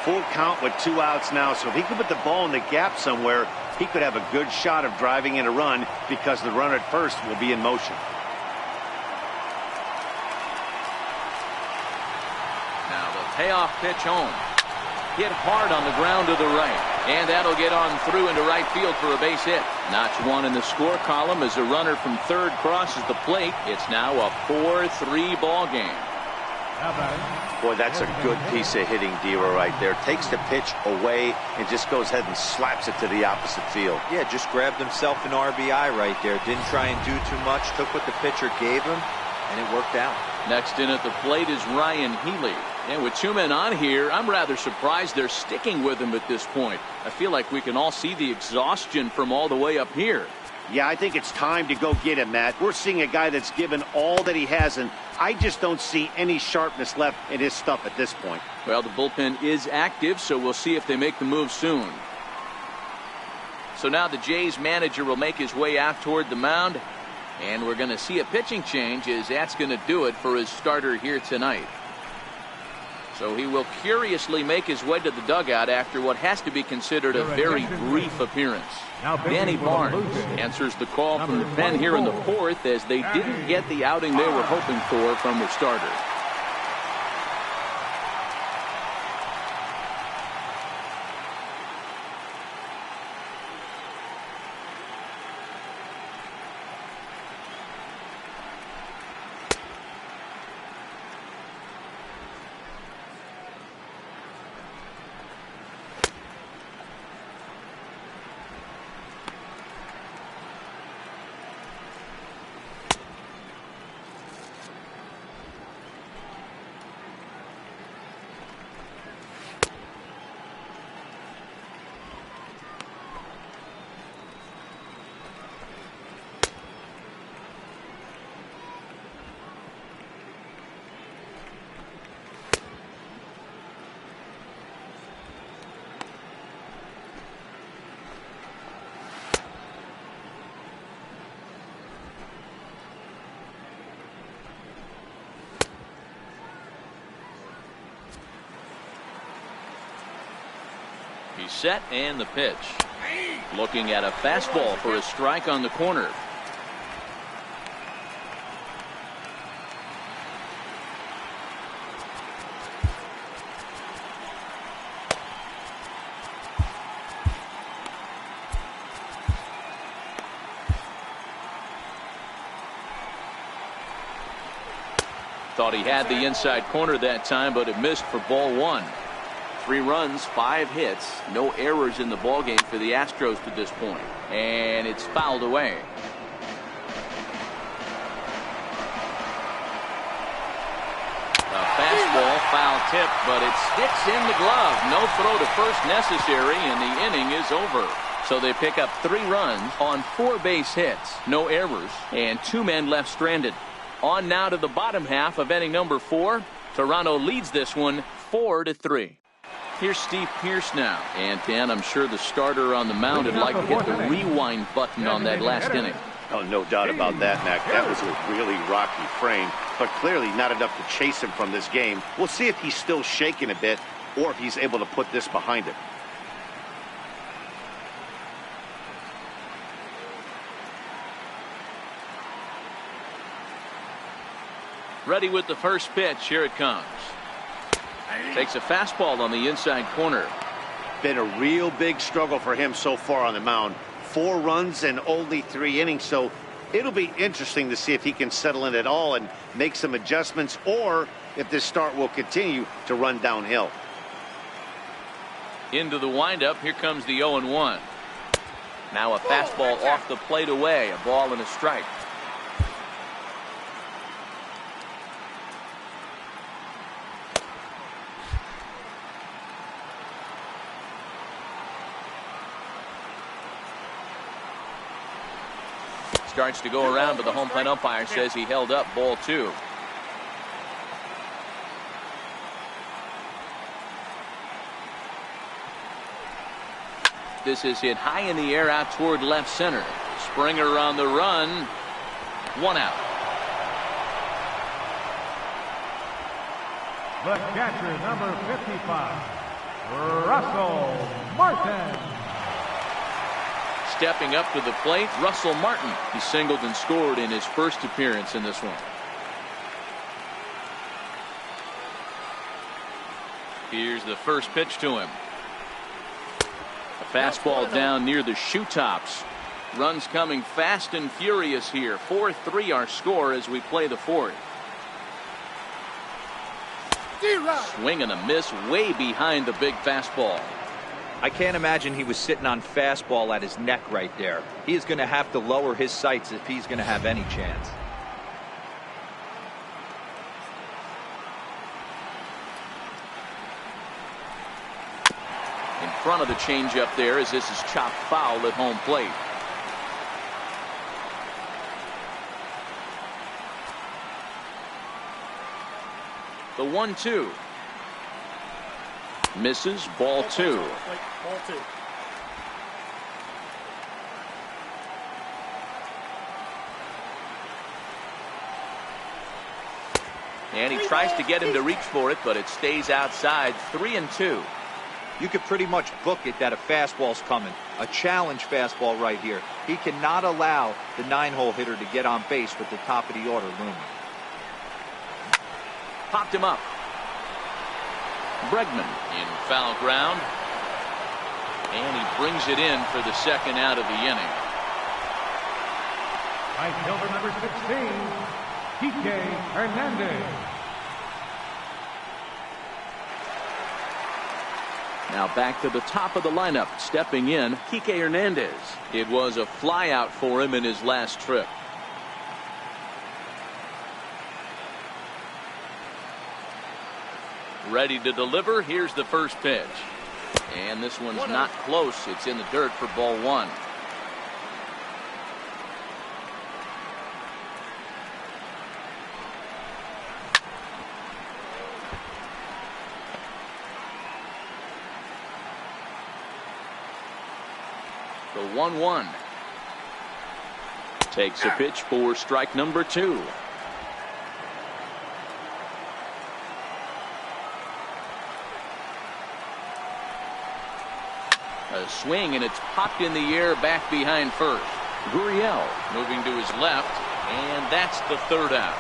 Full count with 2 outs now, so if he could put the ball in the gap somewhere, he could have a good shot of driving in a run because the runner at first will be in motion.
Now the payoff pitch home. Hit hard on the ground to the right. And that'll get on through into right field for a base hit. Notch 1 in the score column as a runner from third crosses the plate. It's now a 4-3 ball game.
Boy, that's a good piece of hitting, Dero, right there. Takes the pitch away and just goes ahead and slaps it to the opposite field.
Yeah, just grabbed himself an RBI right there. Didn't try and do too much. Took what the pitcher gave him, and it worked out.
Next in at the plate is Ryan Healy. And with 2 men on here, I'm rather surprised they're sticking with him at this point. I feel like we can all see the exhaustion from all the way up here.
Yeah, I think it's time to go get him, Matt. We're seeing a guy that's given all that he has, and I just don't see any sharpness left in his stuff at this point.
Well, the bullpen is active, so we'll see if they make the move soon. So now the Jays manager will make his way out toward the mound, and we're going to see a pitching change, as that's going to do it for his starter here tonight. So he will curiously make his way to the dugout after what has to be considered a very brief appearance. Danny Barnes answers the call from the pen here in the fourth, as they didn't get the outing they were hoping for from their starter. He's set, and the pitch. Looking at a fastball for a strike on the corner. Thought he had the inside corner that time, but it missed for ball one. 3 runs, 5 hits, no errors in the ballgame for the Astros to this point. And it's fouled away. A fastball, foul tip, but it sticks in the glove. No throw to first necessary, and the inning is over. So they pick up 3 runs on 4 base hits, no errors, and 2 men left stranded. On now to the bottom half of inning number 4. Toronto leads this one 4-3. Here's Steve Pearce now. And Dan, I'm sure the starter on the mound would like to hit the rewind button on that last inning.
Oh, no doubt about that, Mac. That was a really rocky frame, but clearly not enough to chase him from this game. We'll see if he's still shaking a bit or if he's able to put this behind him.
Ready with the first pitch. Here it comes. Takes a fastball on the inside corner.
Been a real big struggle for him so far on the mound. 4 runs and only 3 innings, so it'll be interesting to see if he can settle in at all and make some adjustments, or if this start will continue to run downhill.
Into the windup. Here comes the 0-1. Now a fastball off the plate away. A ball and a strike. Starts to go around, but the home plate umpire says he held up ball 2. This is hit high in the air out toward left center. Springer on the run. 1 out.
The catcher, number 55, Russell Martin.
Stepping up to the plate, Russell Martin. He singled and scored in his first appearance in this one. Here's the first pitch to him. A fastball down near the shoe tops. Runs coming fast and furious here. 4-3 our score as we play the 4th. Swing and a miss way behind the big fastball.
I can't imagine he was sitting on fastball at his neck right there. He is going to have to lower his sights if he's going to have any chance. In front of the changeup there, as this is chopped foul at home plate.
The 1-2. Misses. Ball 2.
Ball 2.
And he tries to get him to reach for it, but it stays outside. 3-2.
You could pretty much book it that a fastball's coming. A challenge fastball right here. He cannot allow the 9-hole hitter to get on base with the top of the order looming.
Popped him up. Bregman in foul ground. And he brings it in for the second out of the inning.
Right fielder number 16, Kike Hernandez.
Now back to the top of the lineup. Stepping in, Kike Hernandez. It was a flyout for him in his last trip. Ready to deliver. Here's the first pitch. And this one's not close. It's in the dirt for ball 1. The 1-1. Takes a pitch for strike number 2. A swing, and it's popped in the air back behind first. Gurriel moving to his left, and that's the third out.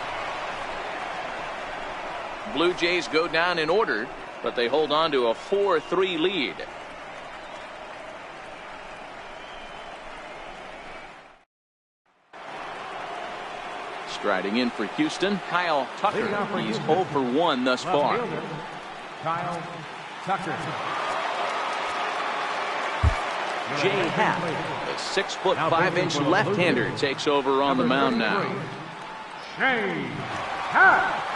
Blue Jays go down in order, but they hold on to a 4-3 lead. Striding in for Houston, Kyle Tucker. He's 0 for 1 thus far.
Kyle Tucker.
Jay Happ, the 6'5" left-hander, takes over on the mound now.
Jay Happ.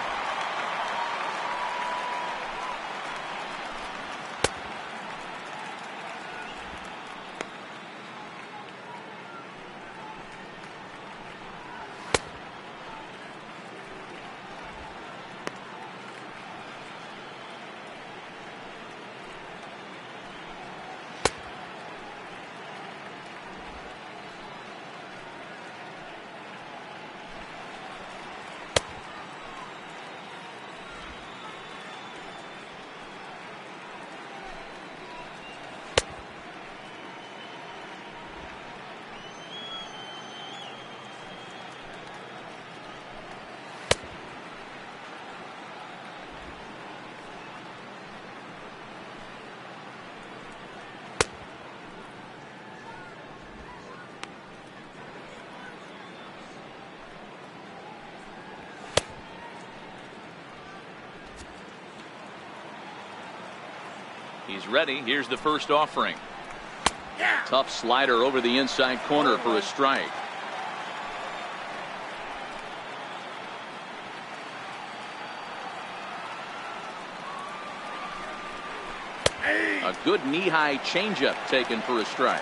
He's ready. Here's the first offering. Tough slider over the inside corner for a strike. A good knee-high changeup taken for a strike.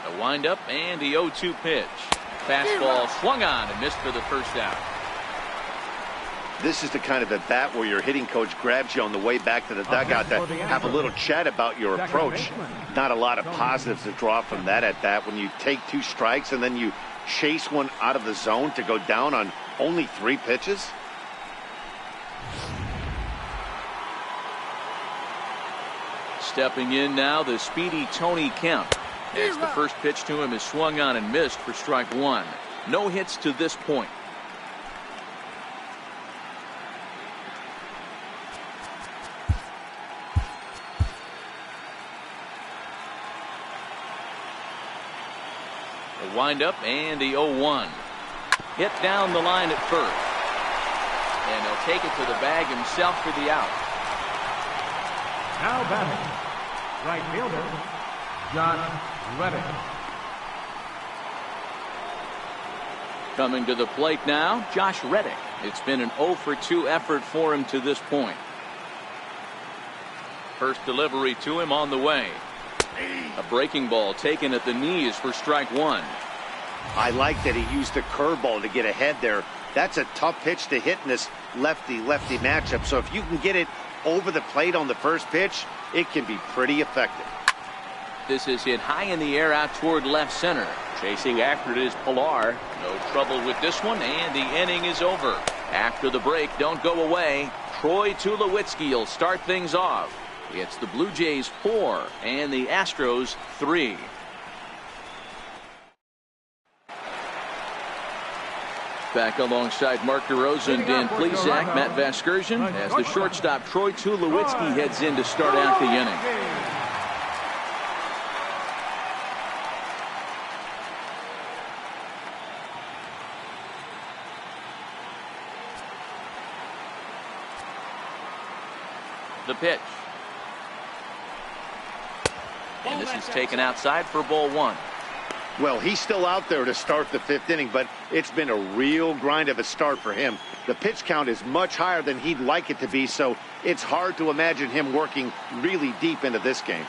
A windup and the 0-2 pitch. Fastball swung on and missed for the first out.
This is the kind of at bat where your hitting coach grabs you on the way back to the dugout to have a little chat about your approach. Not a lot of positives to draw from that at bat when you take 2 strikes and then you chase one out of the zone to go down on only 3 pitches.
Stepping in now, the speedy Tony Kemp. As the first pitch to him is swung on and missed for strike 1. No hits to this point. The windup and the 0-1. Hit down the line at first. And he'll take it to the bag himself for the out.
Now batting, right fielder, John Reddick.
Coming to the plate now, Josh Reddick. It's been an 0 for 2 effort for him to this point. First delivery to him on the way. A breaking ball taken at the knees for strike one.
I like that he used the curveball to get ahead there. That's a tough pitch to hit in this lefty-lefty matchup. So if you can get it over the plate on the first pitch, it can be pretty effective.
This is hit high in the air out toward left center. Chasing after it is Pilar. No trouble with this one, and the inning is over. After the break, don't go away. Troy Tulowitzki will start things off. It's the Blue Jays 4 and the Astros 3. Back alongside Mark DeRosa and Dan Plesac, Matt Vasgersian, as the shortstop Troy Tulowitzki heads in to start out the inning. The pitch. And this is taken outside for ball one.
Well, he's still out there to start the fifth inning, but it's been a real grind of a start for him. The pitch count is much higher than he'd like it to be, so it's hard to imagine him working really deep into this game.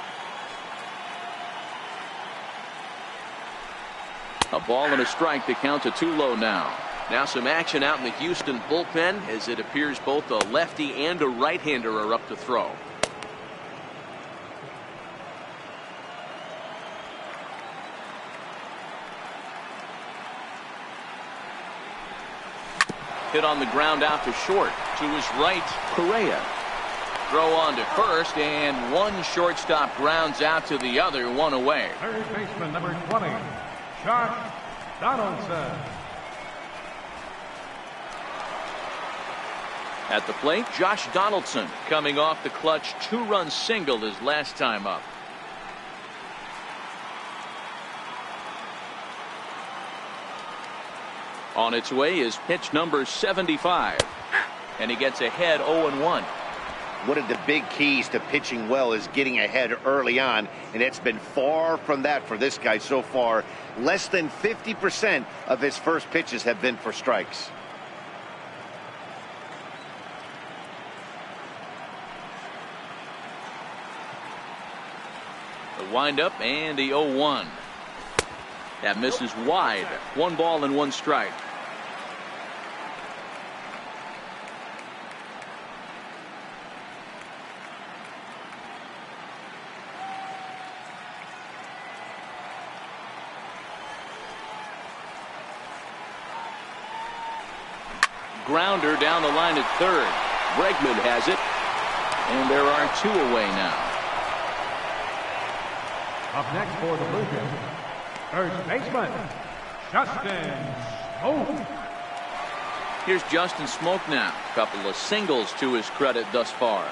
A ball and a strike to count to Tulo now. Now some action out in the Houston bullpen as it appears both a lefty and a right-hander are up to throw. Hit on the ground out to short. To his right, Correa. Throw on to first, and one shortstop grounds out to the other, one away.
Third baseman, number 20, Josh Donaldson.
At the plate, Josh Donaldson coming off the clutch two-run single his last time up. On its way is pitch number 75. And he gets ahead 0-1.
One of the big keys to pitching well is getting ahead early on, and it's been far from that for this guy so far. Less than 50% of his first pitches have been for strikes.
The windup and the 0-1. That misses wide. 1 ball and 1 strike. Grounder down the line at third. Bregman has it. And there are 2 away now.
Up next for the Blue Jays, first baseman, Justin Smoak.
Here's Justin Smoak now. A couple of singles to his credit thus far.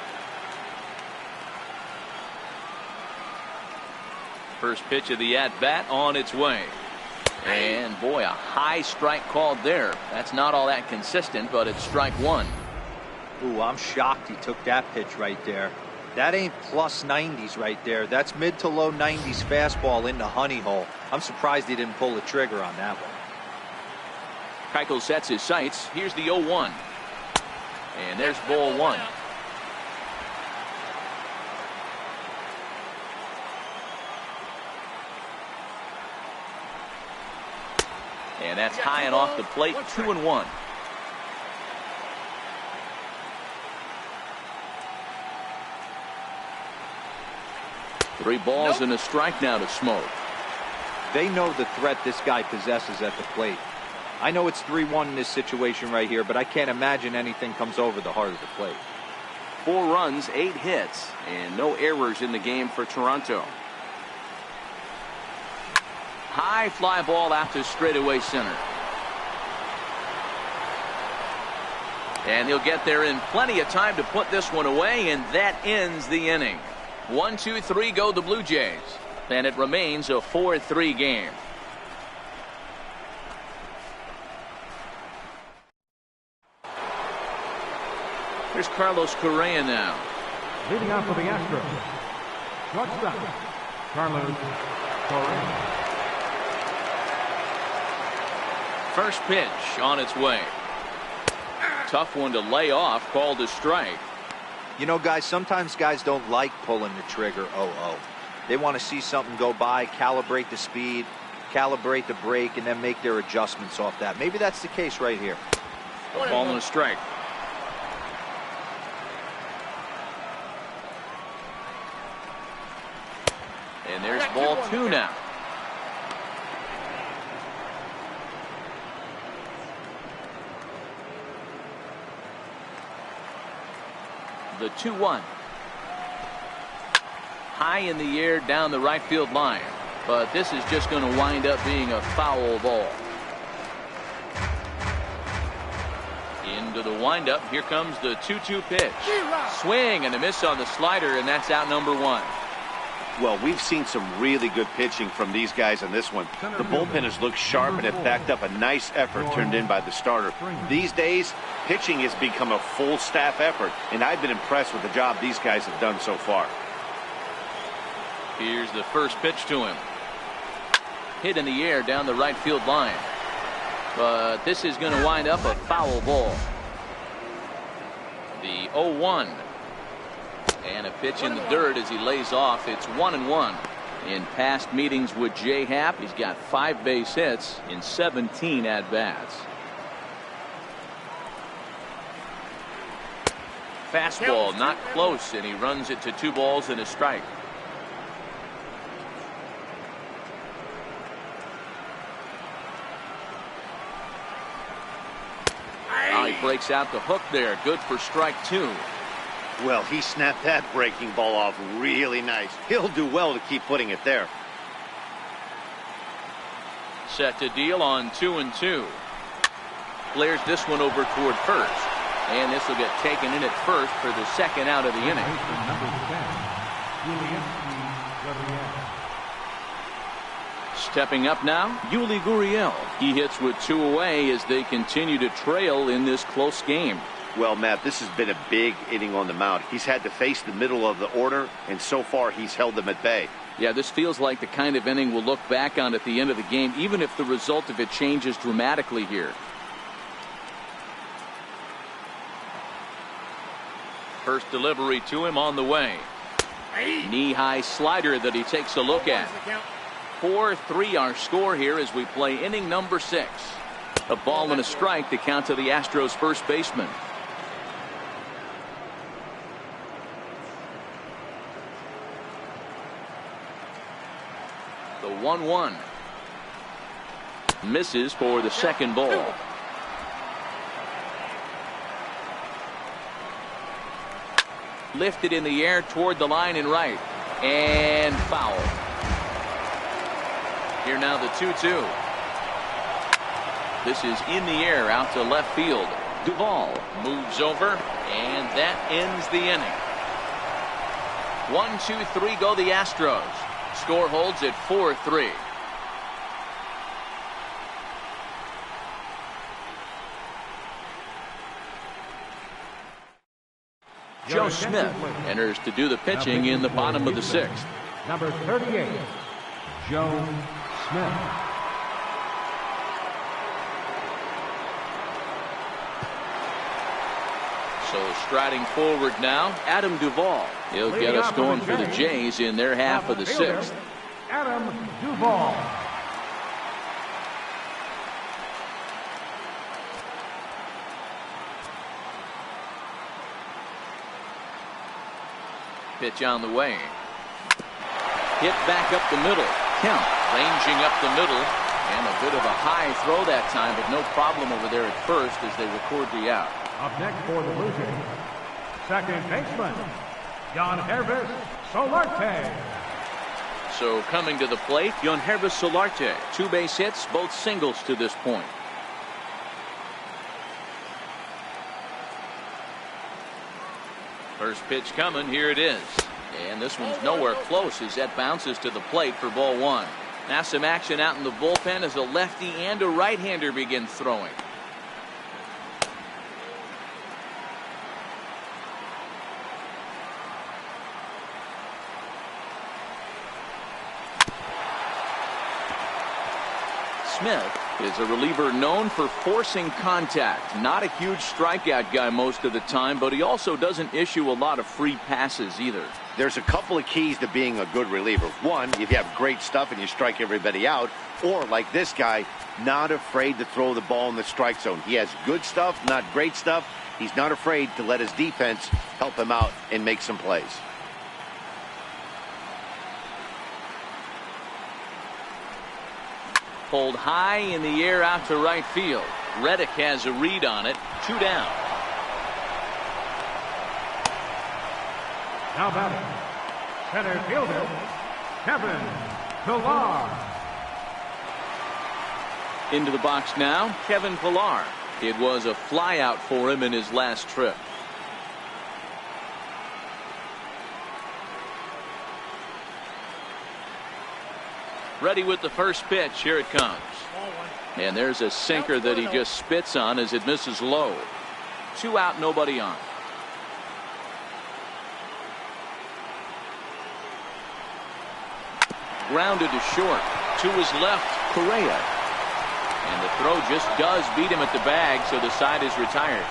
First pitch of the at-bat on its way. And boy, a high strike called there. That's not all that consistent, but it's strike one.
Ooh, I'm shocked he took that pitch right there. That ain't plus 90s right there. That's mid to low 90s fastball in the honey hole. I'm surprised he didn't pull the trigger on that one.
Keuchel sets his sights. Here's the 0-1. And there's ball one. And that's high and off the plate. 2-1. Three balls and a strike now to Smoak.
They know the threat this guy possesses at the plate. I know it's 3-1 in this situation right here, but I can't imagine anything comes over the heart of the plate.
4 runs, 8 hits, and no errors in the game for Toronto. High fly ball out to straightaway center. And he'll get there in plenty of time to put this one away, and that ends the inning. 1, 2, 3 go the Blue Jays, and it remains a 4-3 game. Here's Carlos Correa now.
Leading off for the Astros, shortstop, Carlos Correa.
First pitch on its way. Tough one to lay off, called a strike.
You know, guys, sometimes guys don't like pulling the trigger 0-0. They want to see something go by, calibrate the speed, calibrate the brake, and then make their adjustments off that. Maybe that's the case right here.
A ball and a strike. And there's ball 2 now. The 2-1. High in the air down the right field line. But this is just going to wind up being a foul ball. Into the windup. Here comes the 2-2 pitch. Swing and a miss on the slider, and that's out number 1.
Well, we've seen some really good pitching from these guys in this one. The bullpen has looked sharp and have backed up a nice effort turned in by the starter. These days, pitching has become a full staff effort, and I've been impressed with the job these guys have done so far.
Here's the first pitch to him. Hit in the air down the right field line. But this is going to wind up a foul ball. The 0-1. And a pitch in the dirt as he lays off. It's 1-1. In past meetings with Jay Happ, he's got 5 base hits in 17 at-bats. Fastball not close, and he runs it to 2 balls and a strike. He breaks out the hook there. Good for strike 2.
Well, he snapped that breaking ball off really nice. He'll do well to keep putting it there.
Set to deal on 2-2. Flares this one over toward first. And this will get taken in at first for the second out of the inning. Stepping up now, Yuli Gurriel. He hits with 2 away as they continue to trail in this close game.
Well, Matt, this has been a big inning on the mound. He's had to face the middle of the order, and so far he's held them at bay.
Yeah, this feels like the kind of inning we'll look back on at the end of the game, even if the result of it changes dramatically here. First delivery to him on the way. Knee-high slider that he takes a look at. 4-3 our score here as we play inning number 6. A ball and a strike to count to the Astros first baseman. The 1-1. Misses for the second ball. Lifted in the air toward the line and right. And foul. Here now the 2-2. This is in the air out to left field. Duvall moves over, and that ends the inning. 1-2-3 go the Astros. Score holds at 4-3. Joe Smith enters to do the pitching in the bottom of the 6th.
Number 38, Joe Smith.
So striding forward now, Adam Duvall. He'll get us going for the Jays in their half of the 6th.
Adam Duvall.
Pitch on the way. Hit back up the middle. Kemp ranging up the middle. And a bit of a high throw that time, but no problem over there at first as they record the out.
Up next for the Blue Jays, second baseman, Yangervis Solarte.
So coming to the plate, Yangervis Solarte. 2 base hits, both singles to this point. First pitch coming, here it is. And this one's nowhere close as that bounces to the plate for ball 1. Now some action out in the bullpen as a lefty and a right-hander begin throwing. Smith is a reliever known for forcing contact. Not a huge strikeout guy most of the time, but he also doesn't issue a lot of free passes either.
There's a couple of keys to being a good reliever. One, if you have great stuff and you strike everybody out, or like this guy, not afraid to throw the ball in the strike zone. He has good stuff, not great stuff. He's not afraid to let his defense help him out and make some plays.
Pulled high in the air out to right field. Reddick has a read on it. 2 down.
Now batting, center fielder, Kevin Pillar.
Into the box now, Kevin Pillar. It was a flyout for him in his last trip. Ready with the first pitch. Here it comes. And there's a sinker that he just spits on as it misses low. 2 out, nobody on. Grounded to short. To his left, Correa. And the throw just does beat him at the bag, so the side is retired.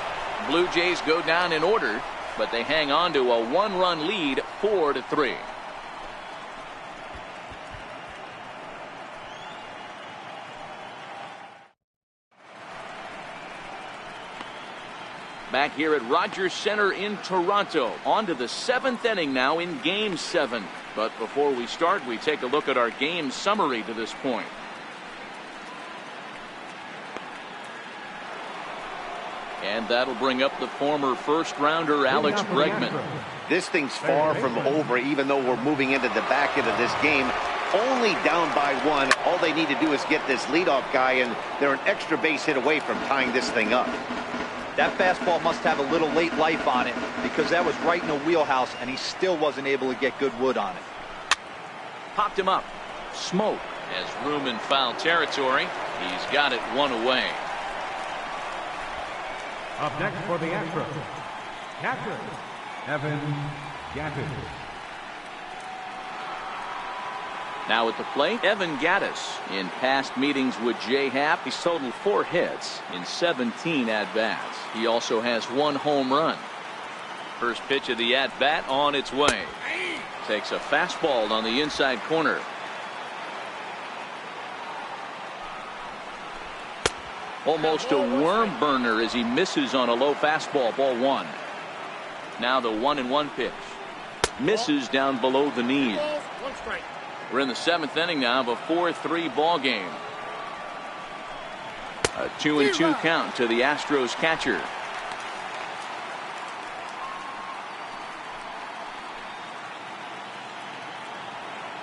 Blue Jays go down in order, but they hang on to a 1-run lead, 4-3. Back here at Rogers Center in Toronto. On to the 7th inning now in Game 7. But before we start, we take a look at our game summary to this point. And that'll bring up the former first-rounder Alex Bregman.
This thing's far from over, even though we're moving into the back end of this game. Only down by 1. All they need to do is get this leadoff guy, and they're an extra base hit away from tying this thing up.
That fastball must have a little late life on it because that was right in the wheelhouse, and he still wasn't able to get good wood on it.
Popped him up. Smoke has room in foul territory. He's got it 1 away.
Up next for the Astros, catcher, Evan Gattis.
Now at the plate, Evan Gattis. In past meetings with Jay Happ, he's totaled 4 hits in 17 at-bats. He also has 1 home run. First pitch of the at-bat on its way. Takes a fastball on the inside corner. Almost a worm burner as he misses on a low fastball. Ball 1. Now the 1-1 pitch. Misses down below the knees. We're in the 7th inning now of a 4-3 ball game. A 2-2 count to the Astros catcher.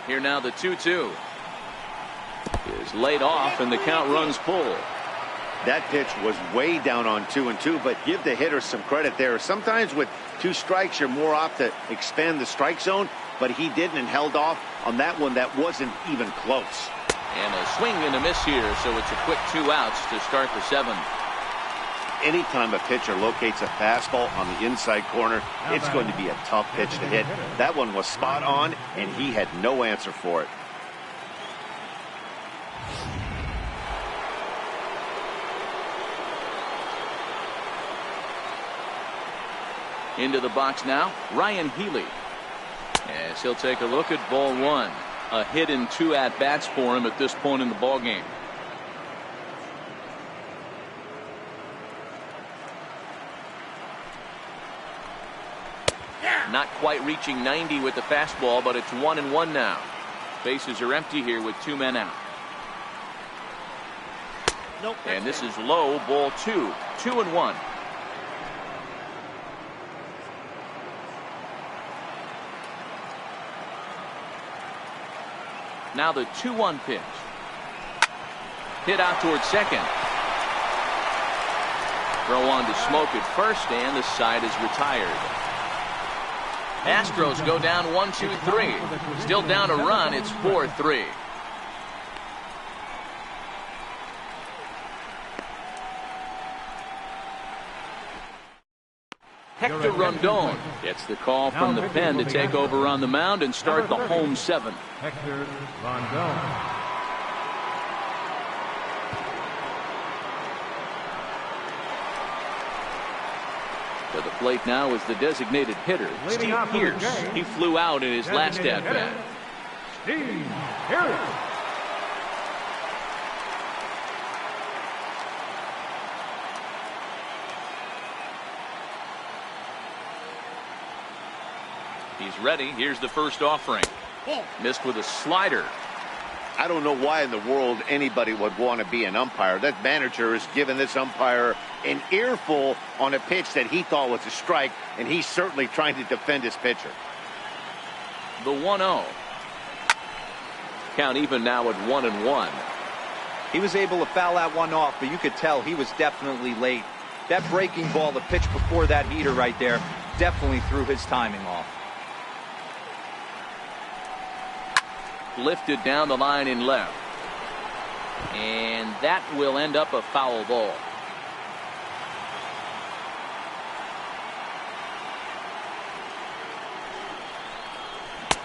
Here now the 2-2 is laid off and the count runs full.
That pitch was way down on 2-2, but give the hitter some credit there. Sometimes with 2 strikes, you're more apt to expand the strike zone, but he didn't and held off on that one that wasn't even close.
And a swing and a miss here, so it's a quick 2 outs to start the 7th.
Anytime a pitcher locates a fastball on the inside corner, it's going to be a tough pitch to hit. That one was spot on, and he had no answer for it.
Into the box now, Ryan Healy. As he'll take a look at ball 1. A hit in 2 at-bats for him at this point in the ball game. Not quite reaching 90 with the fastball, but it's 1-1 now. Bases are empty here with 2 men out. And this is low, ball 2. 2-1. Now the 2-1 pitch. Hit out towards second. Throw on to Smoke at first, and the side is retired. Astros go down 1-2-3. Still down a run. It's 4-3. Hector Rondon gets the call from the pen to take over on the mound and start the home 7th.
Hector Rondon.
plate now is the designated hitter,
Leading
Steve
off for the
Pierce.
game,
He flew out in his last
designated
at-bat.
hitter, Steve Pierce.
He's ready. Here's the first offering. Missed with a slider.
I don't know why in the world anybody would want to be an umpire. That manager has given this umpire an earful on a pitch that he thought was a strike, and he's certainly trying to defend his pitcher.
The 1-0. Count even now at 1-1.
He was able to foul that one off, but you could tell he was definitely late. That breaking ball, the pitch before that heater right there, definitely threw his timing off.
Lifted down the line in left. And that will end up a foul ball.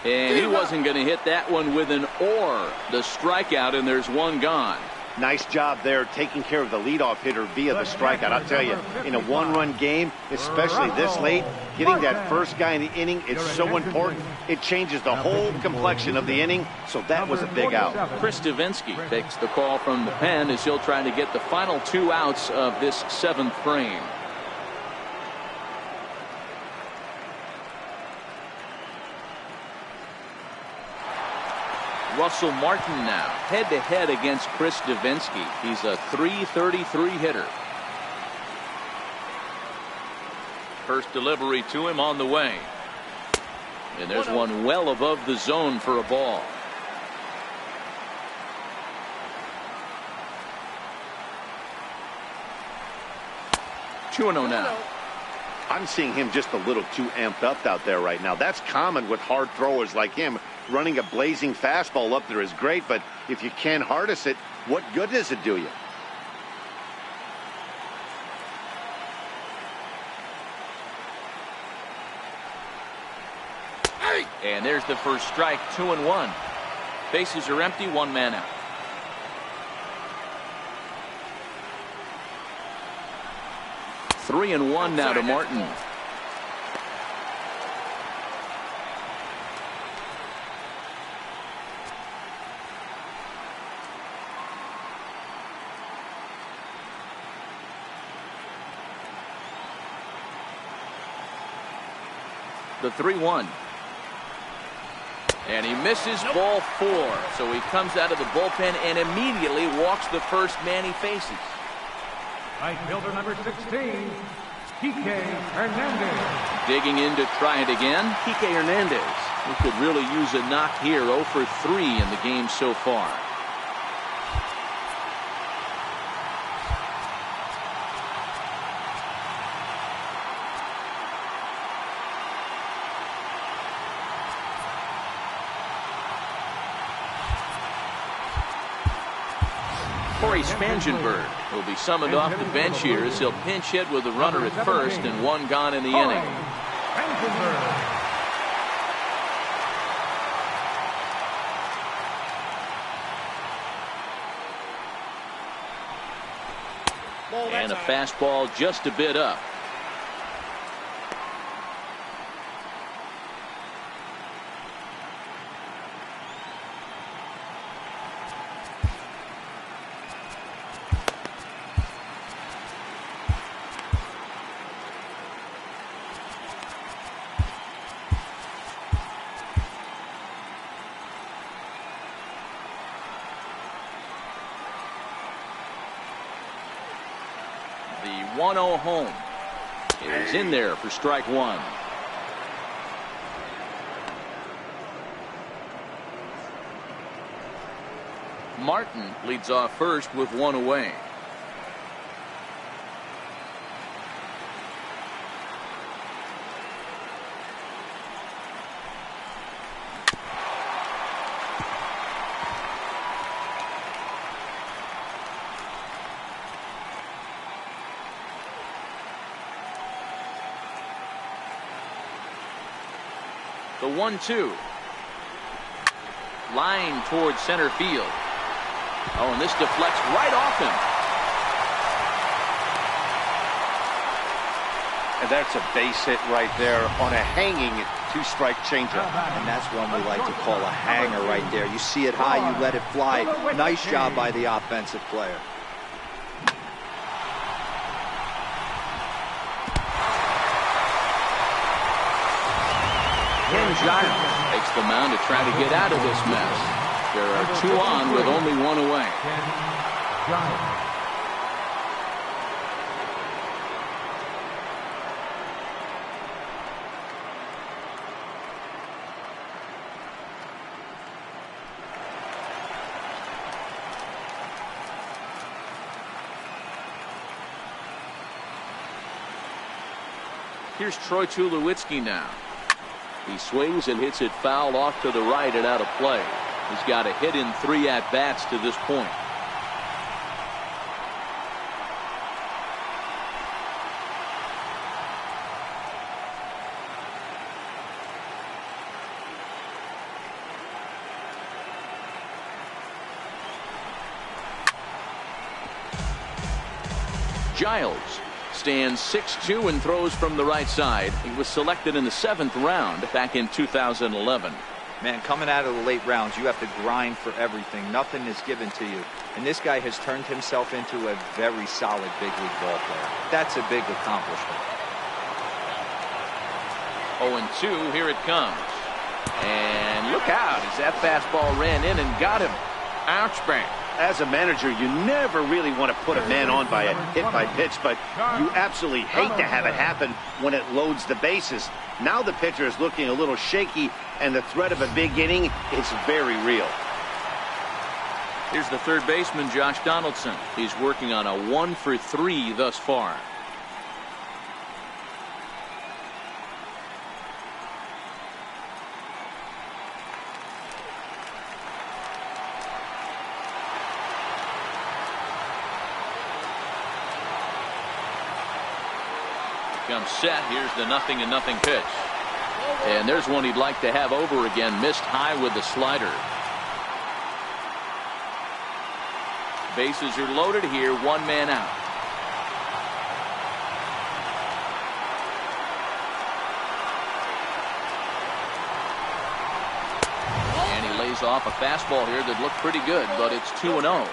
And he wasn't going to hit that one with an or. The strikeout, and there's one gone.
Nice job there taking care of the leadoff hitter via the strikeout. I'll tell you, in a one-run game, especially this late, getting that first guy in the inning is so important. It changes the whole complexion of the inning, so that was a big out.
Chris Davinsky takes the call from the pen as he'll try to get the final 2 outs of this 7th frame. Russell Martin now head-to-head against Chris Davinsky. He's a .333 hitter. First delivery to him on the way. And there's one well above the zone for a ball. Two and 0 now.
I'm seeing him just a little too amped up out there right now. That's common with hard throwers like him. Running a blazing fastball up there is great, but if you can't harness it, what good does it do you?
And there's the first strike, 2-1. Bases are empty, 1 man out. Three and 1 now to Martin. The 3-1. And he misses ball 4. So he comes out of the bullpen and immediately walks the first man he faces.
Right fielder number 16, Kike Hernandez.
Digging in to try it again. Kike Hernandez, who could really use a knock here. 0 for 3 in the game so far. Corey Spangenberg will be summoned off the bench here as he'll pinch hit with a runner at first and 1 gone in the inning. And a fastball just a bit up. The 1-0 home. It is in there for strike 1. Martin leads off first with 1 away. The 1-2. Line towards center field. Oh, and this deflects right off him.
And that's a base hit right there on a hanging two-strike changeup.
And that's one we like to call a hanger right there. You see it high, you let it fly. Nice job by the offensive player.
Ken Giles takes the mound to try to get out of this mess. There are 2 on with only 1 away. Here's Troy Tulowitzki now. He swings and hits it foul off to the right and out of play. He's got a hit in 3 at-bats to this point. Giles stands 6'2" and throws from the right side. He was selected in the 7th round back in 2011.
Man, coming out of the late rounds, you have to grind for everything. Nothing is given to you. And this guy has turned himself into a very solid big league ball player. That's a big accomplishment.
0-2, here it comes. And look out as that fastball ran in and got him. Ouch, bang.
As a manager, you never really want to put a man on by a hit by pitch, but you absolutely hate to have it happen when it loads the bases. Now the pitcher is looking a little shaky, and the threat of a big inning is very real.
Here's the third baseman, Josh Donaldson. He's working on a 1-for-3 thus far. Comes set. Here's the 0-0 pitch. And there's one he'd like to have over again. Missed high with the slider. Bases are loaded here. 1 man out. And he lays off a fastball here that looked pretty good, but it's 2-0.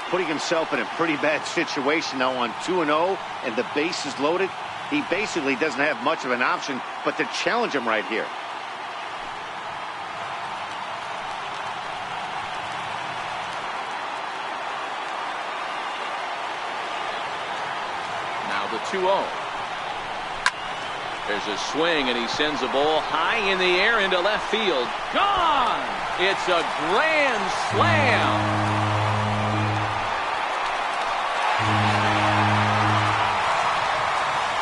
Putting himself in a pretty bad situation now on 2-0, and the base is loaded. He basically doesn't have much of an option but to challenge him right here.
Now the 2-0. There's a swing, and he sends a ball high in the air into left field. Gone! It's a grand slam.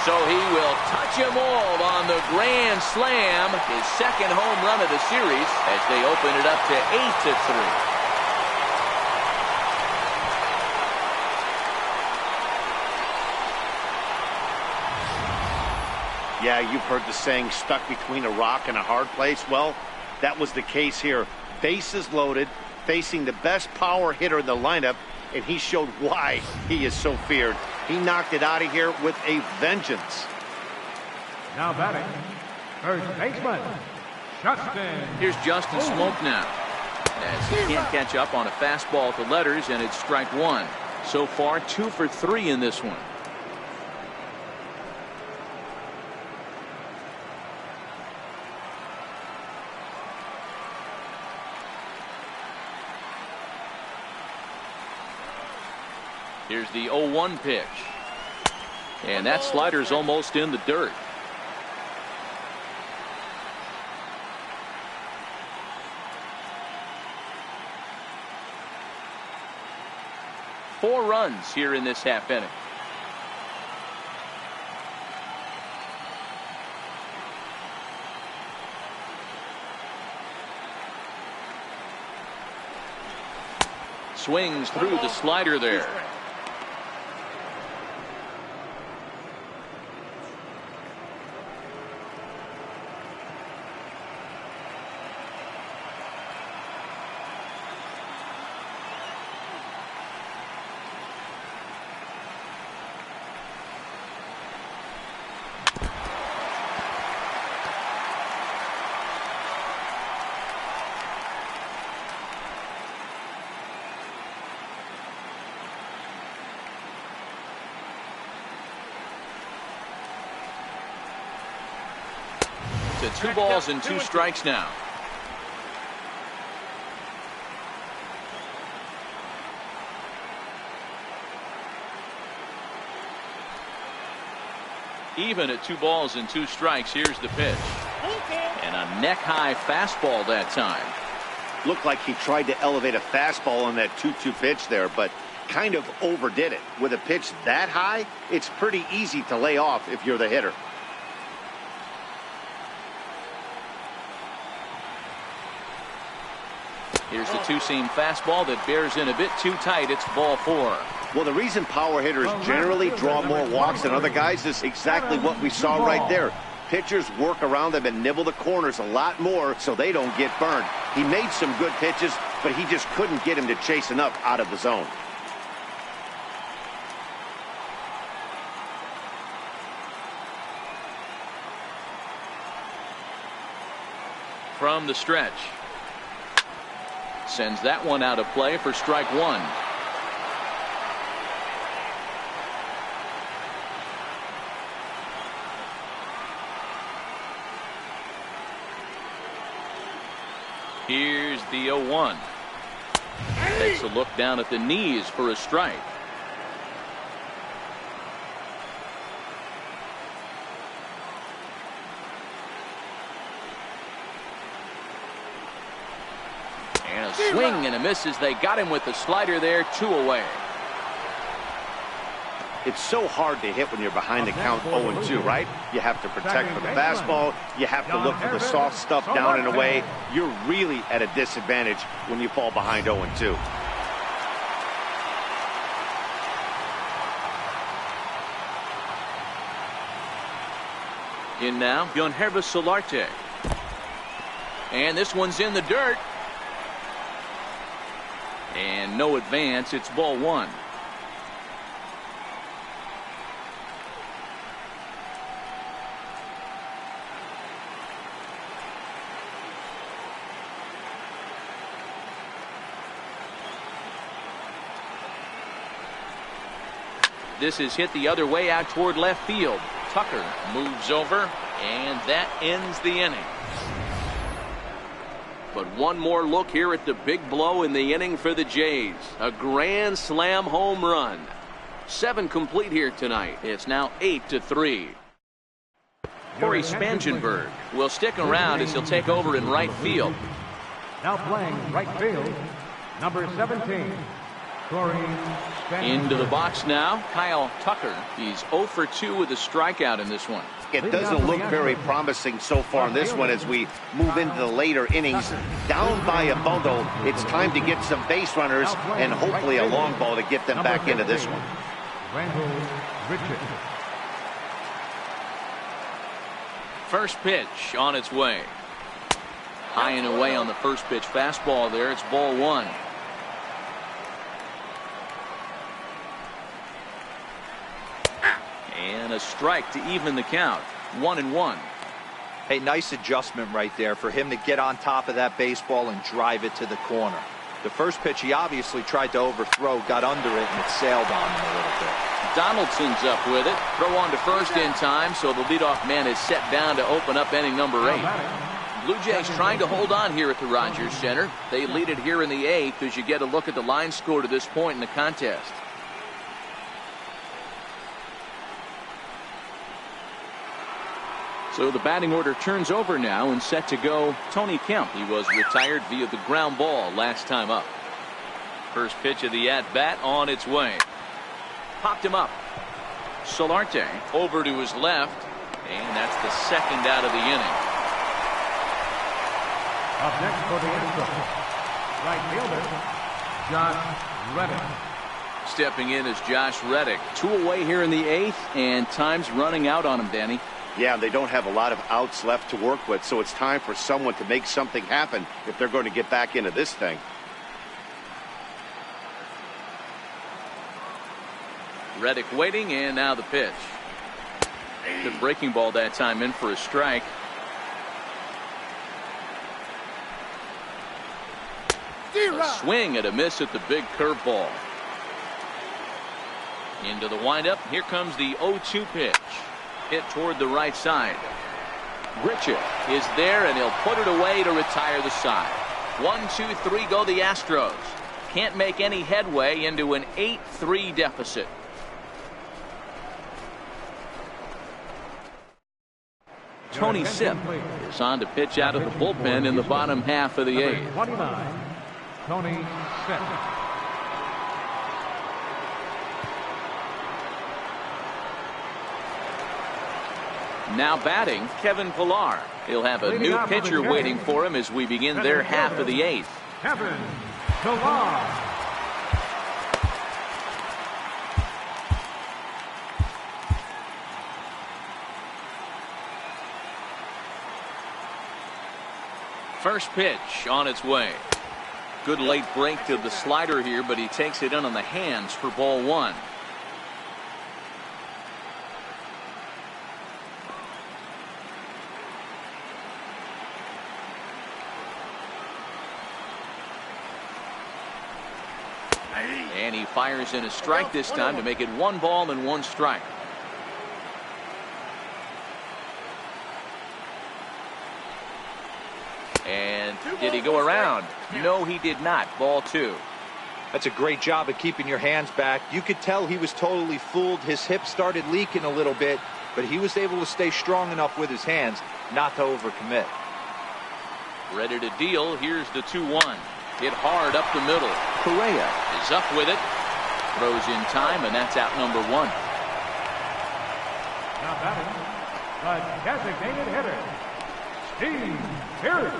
So he will touch him all on the grand slam, his 2nd home run of the series, as they open it up to 8-3.
Yeah, you've heard the saying, stuck between a rock and a hard place. Well, that was the case here. Bases loaded, facing the best power hitter in the lineup, and he showed why he is so feared. He knocked it out of here with a vengeance.
Now batting, first baseman, Justin.
Here's Justin Smoke now. As he can't catch up on a fastball to letters, and it's strike 1. So far, 2 for 3 in this one. Here's the 0-1 pitch. And that slider's almost in the dirt. Four runs here in this half inning. Swings through the slider there. 2 balls and 2 strikes now. Even at 2 balls and 2 strikes. Here's the pitch. And a neck-high fastball that time.
Looked like he tried to elevate a fastball on that 2-2 pitch there, but kind of overdid it. With a pitch that high, it's pretty easy to lay off if you're the hitter.
Here's the 2-seam fastball that bears in a bit too tight. It's ball 4.
Well, the reason power hitters generally draw more walks than other guys is exactly what we saw right there. Pitchers work around them and nibble the corners a lot more so they don't get burned. He made some good pitches, but he just couldn't get him to chase enough out of the zone.
From the stretch. Sends that one out of play for strike 1. Here's the 0-1. Takes a look down at the knees for a strike. And a swing and a miss as they got him with the slider there. 2 away.
It's so hard to hit when you're behind the count 0-2, right? You have to protect from the fastball. You have to look for the soft stuff down and away. You're really at a disadvantage when you fall behind 0-2.
In now, Hervis Solarte. And this one's in the dirt. And no advance. It's ball 1. This is hit the other way out toward left field. Tucker moves over, and that ends the inning. But one more look here at the big blow in the inning for the Jays. A grand slam home run. 7 complete here tonight. It's now 8-3. Corey Spangenberg will stick around as he'll take over in right field.
Now playing right field, number 17.
Into the box now, Kyle Tucker. He's 0 for 2 with a strikeout in this one.
It doesn't look very promising so far in this one as we move into the later innings. Down by a bundle, it's time to get some base runners and hopefully a long ball to get them back into this one.
First pitch on its way. High and away on the first pitch fastball there. It's ball 1. And a strike to even the count. 1-1.
Hey, nice adjustment right there for him to get on top of that baseball and drive it to the corner. The first pitch he obviously tried to overthrow, got under it, and it sailed on him a little bit.
Donaldson's up with it. Throw on to first in time, so the leadoff man is set down to open up inning number 8. Blue Jays trying to hold on here at the Rogers Center. They lead it here in the 8th as you get a look at the line score to this point in the contest. So the batting order turns over now and set to go Tony Kemp. He was retired via the ground ball last time up. First pitch of the at-bat on its way. Popped him up. Solarte over to his left, and that's the second out of the inning.
Up next for the Astros, right fielder, Josh Reddick.
Stepping in is Josh Reddick. 2 away here in the 8th, and time's running out on him, Danny.
Yeah, they don't have a lot of outs left to work with, so it's time for someone to make something happen if they're going to get back into this thing.
Reddick waiting, and now the pitch. Good breaking ball that time, in for a strike. A swing and a miss at the big curveball. Into the windup. Here comes the 0-2 pitch. Hit toward the right side. Grichuk is there, and he'll put it away to retire the side. 1-2-3 go the Astros. Can't make any headway into an 8-3 deficit. Tony Sipp is on to pitch out of the bullpen in the bottom half of the eighth.
29, Tony Sipp.
Now batting, Kevin Pillar. He'll have a new pitcher waiting for him as we begin their half of the eighth.
Kevin Pillar.
First pitch on its way. Good late break to the slider here, but he takes it in on the hands for ball one. And he fires in a strike this time to make it 1 ball and 1 strike. And did he go around? No, he did not. Ball 2.
That's a great job of keeping your hands back. You could tell he was totally fooled. His hip started leaking a little bit, but he was able to stay strong enough with his hands not to overcommit.
Ready to deal. Here's the 2-1. Hit hard up the middle. Correa is up with it. Throws in time, and that's out number 1.
Now batting, the designated hitter, Steve Pierce.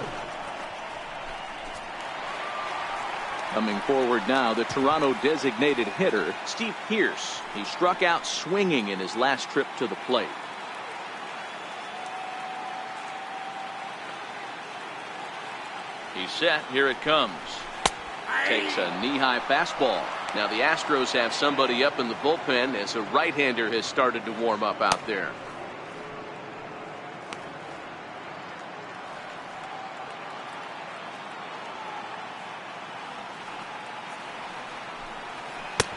Coming forward now, the Toronto designated hitter, Steve Pierce. He struck out swinging in his last trip to the plate. He's set. Here it comes. Takes a knee-high fastball. Now the Astros have somebody up in the bullpen as a right-hander has started to warm up out there.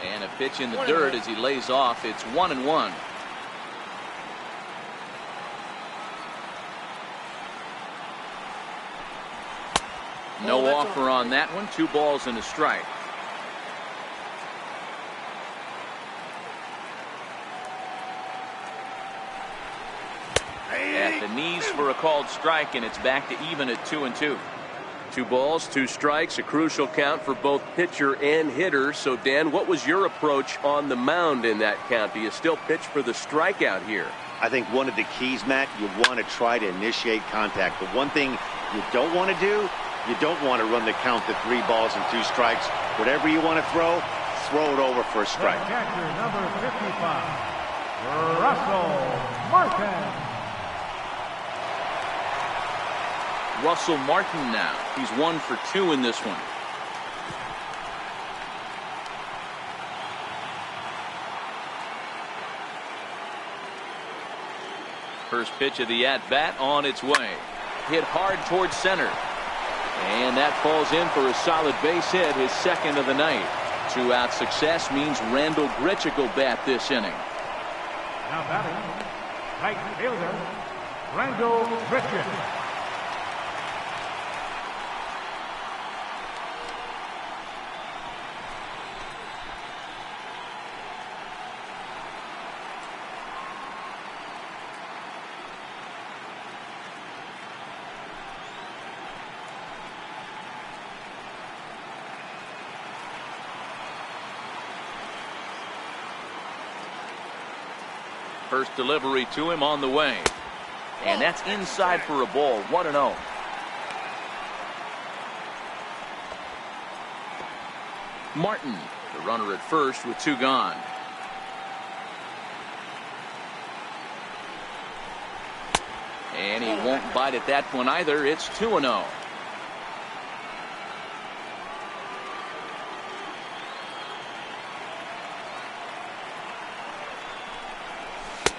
And a pitch in the dirt as he lays off. It's 1-1. No offer on that one. 2 balls and a strike. At the knees for a called strike, and it's back to even at 2-2.
2 balls, 2 strikes, a crucial count for both pitcher and hitter. So, Dan, what was your approach on the mound in that count? Do you still pitch for the strikeout here?
I think one of the keys, Matt, you want to try to initiate contact. The one thing you don't want to do, you don't want to run the count to 3 balls and 2 strikes. Whatever you want to throw it over for a strike.
The catcher, number 55, Russell Martin.
Russell Martin now. He's 1 for 2 in this one. First pitch of the at-bat on its way. Hit hard towards center. And that falls in for a solid base hit, his 2nd of the night. 2-out success means Randall Grichuk will bat this inning.
Now batting, right fielder, Randall Grichuk.
First delivery to him on the way. And that's inside for a ball. 1-0. Martin, the runner at first with 2 gone. And he won't bite at that one either. It's 2-0.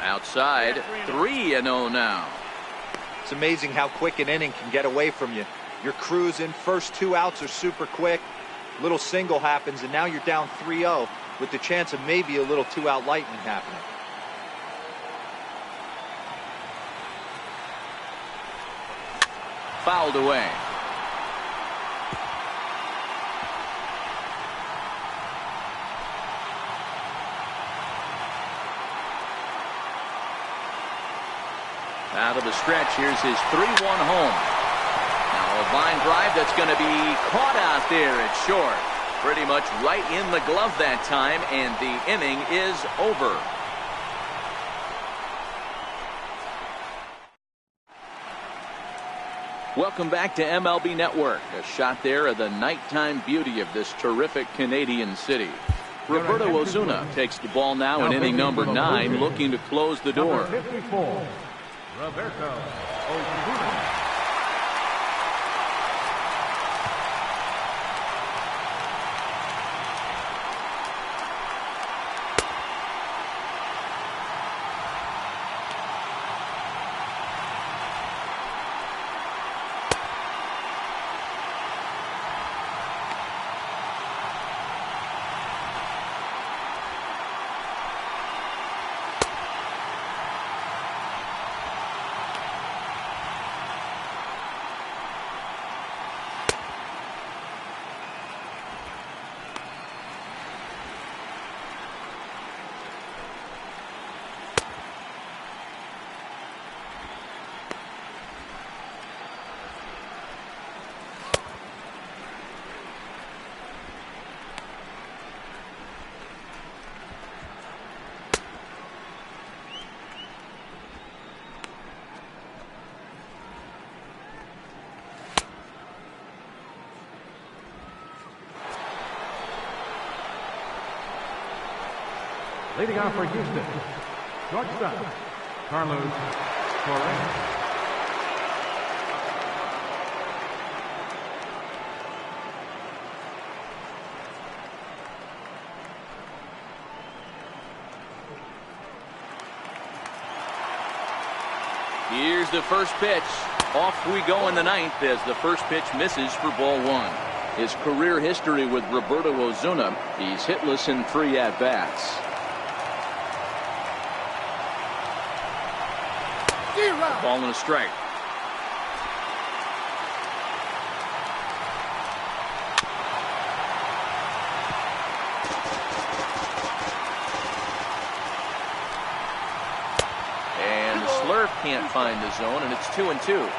Outside, 3-0 now.
It's amazing how quick an inning can get away from you. You're cruising. First 2 outs are super quick. Little single happens, and now you're down 3-0 with the chance of maybe a little 2-out lightning happening.
fouled away. Out of the stretch, here's his 3-1 home. Now a line drive that's going to be caught out there. It's short. Pretty much right in the glove that time, and the inning is over. Welcome back to MLB Network. A shot there of the nighttime beauty of this terrific Canadian city. Roberto Osuna takes the ball now in inning number 9, looking to close the door.
Number 54, Roberto Osuna. Leading off for Houston, shortstop, Carlos Correa.
Here's the first pitch. Off we go in the ninth as the first pitch misses for ball 1. His career history with Roberto Osuna, he's hitless in 3 at-bats. Ball and a strike. And the slurp can't find the zone, and it's 2-2.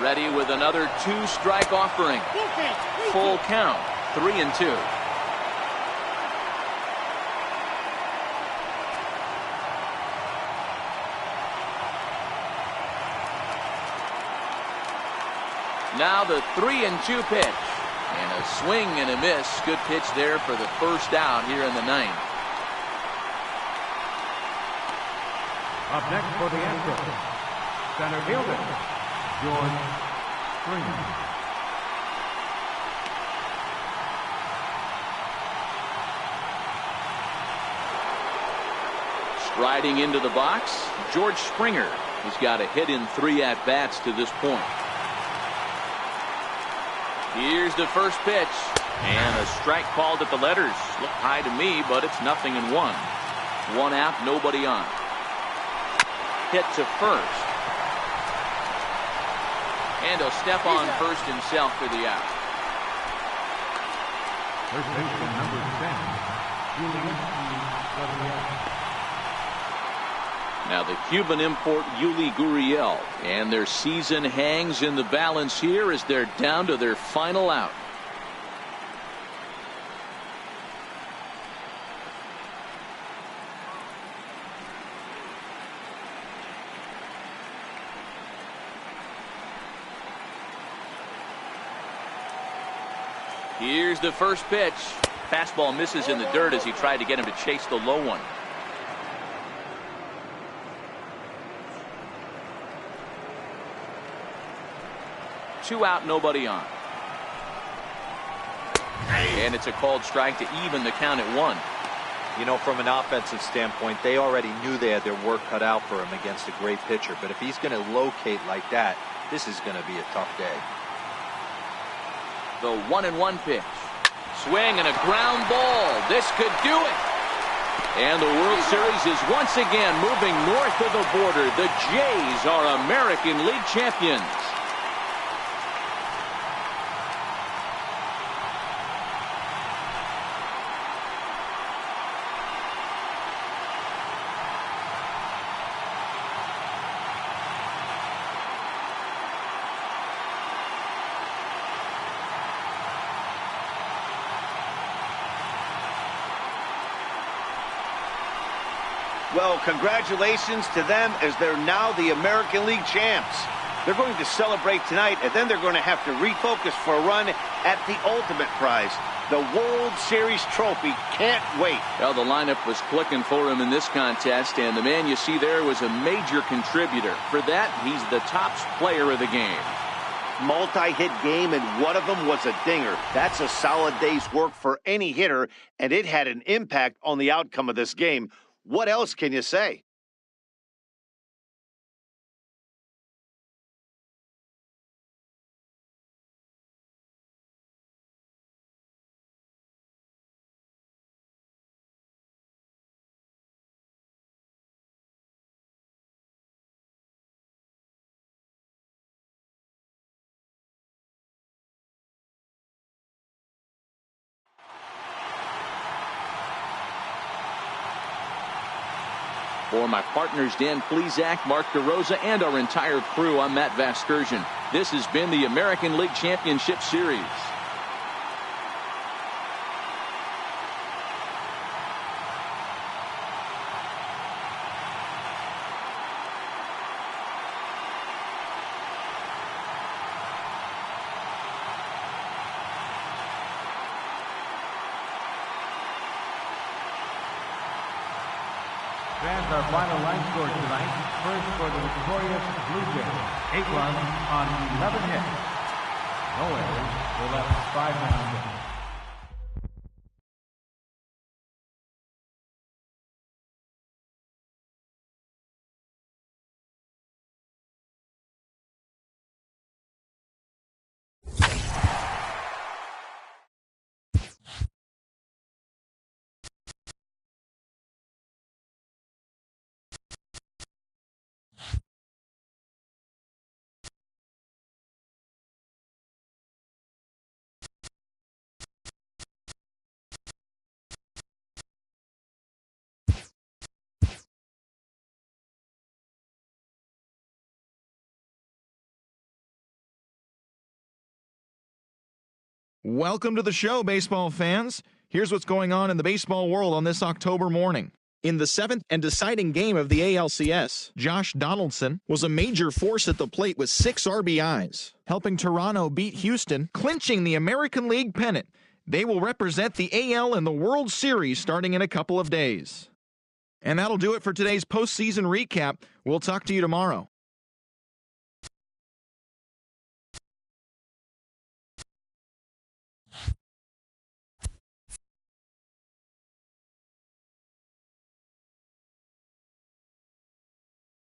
Ready with another 2-strike offering. Full count, 3-2. Now the 3-2 pitch. And a swing and a miss. Good pitch there for the first out here in the ninth.
Up next for the Astros, center fielder, George Springer.
Striding into the box, George Springer. He's got a hit in 3 at-bats to this point. Here's the first pitch. And a strike called at the letters. Looked high to me, but it's 0-1. 1 out, nobody on. Hit to first. And he'll step on first himself for the out.
First baseman number 10, Yuli.
Now the Cuban import Yuli Gurriel, and their season hangs in the balance here as they're down to their final out. Here's the first pitch. Fastball misses in the dirt as he tried to get him to chase the low one. Two out, nobody on. And it's a called strike to even the count at 1.
You know, from an offensive standpoint, they already knew they had their work cut out for him against a great pitcher. But if he's going to locate like that, this is going to be a tough day.
The 1-1 pitch. Swing and a ground ball. This could do it. And the World Series is once again moving north of the border. The Jays are American League champions.
Well, congratulations to them as they're now the American League champs. They're going to celebrate tonight, and then they're going to have to refocus for a run at the ultimate prize, the World Series trophy. Can't wait.
Well, the lineup was clicking for him in this contest, and the man you see there was a major contributor. For that, he's the top player of the game.
Multi-hit game, and one of them was a dinger. That's a solid day's work for any hitter, and it had an impact on the outcome of this game. What else can you say?
For my partners, Dan Plesac, Mark DeRosa, and our entire crew, I'm Matt Vasgersian. This has been the American League Championship Series.
Fans, our final line score tonight. First for the victorious Blue Jays, 8 runs on 11 hits. No errors. They left 5 men on base.
Welcome to the show, baseball fans. Here's what's going on in the baseball world on this October morning. In the 7th and deciding game of the ALCS, Josh Donaldson was a major force at the plate with 6 RBIs, helping Toronto beat Houston, clinching the American League pennant. They will represent the AL in the World Series starting in a couple of days. And that'll do it for today's postseason recap. We'll talk to you tomorrow.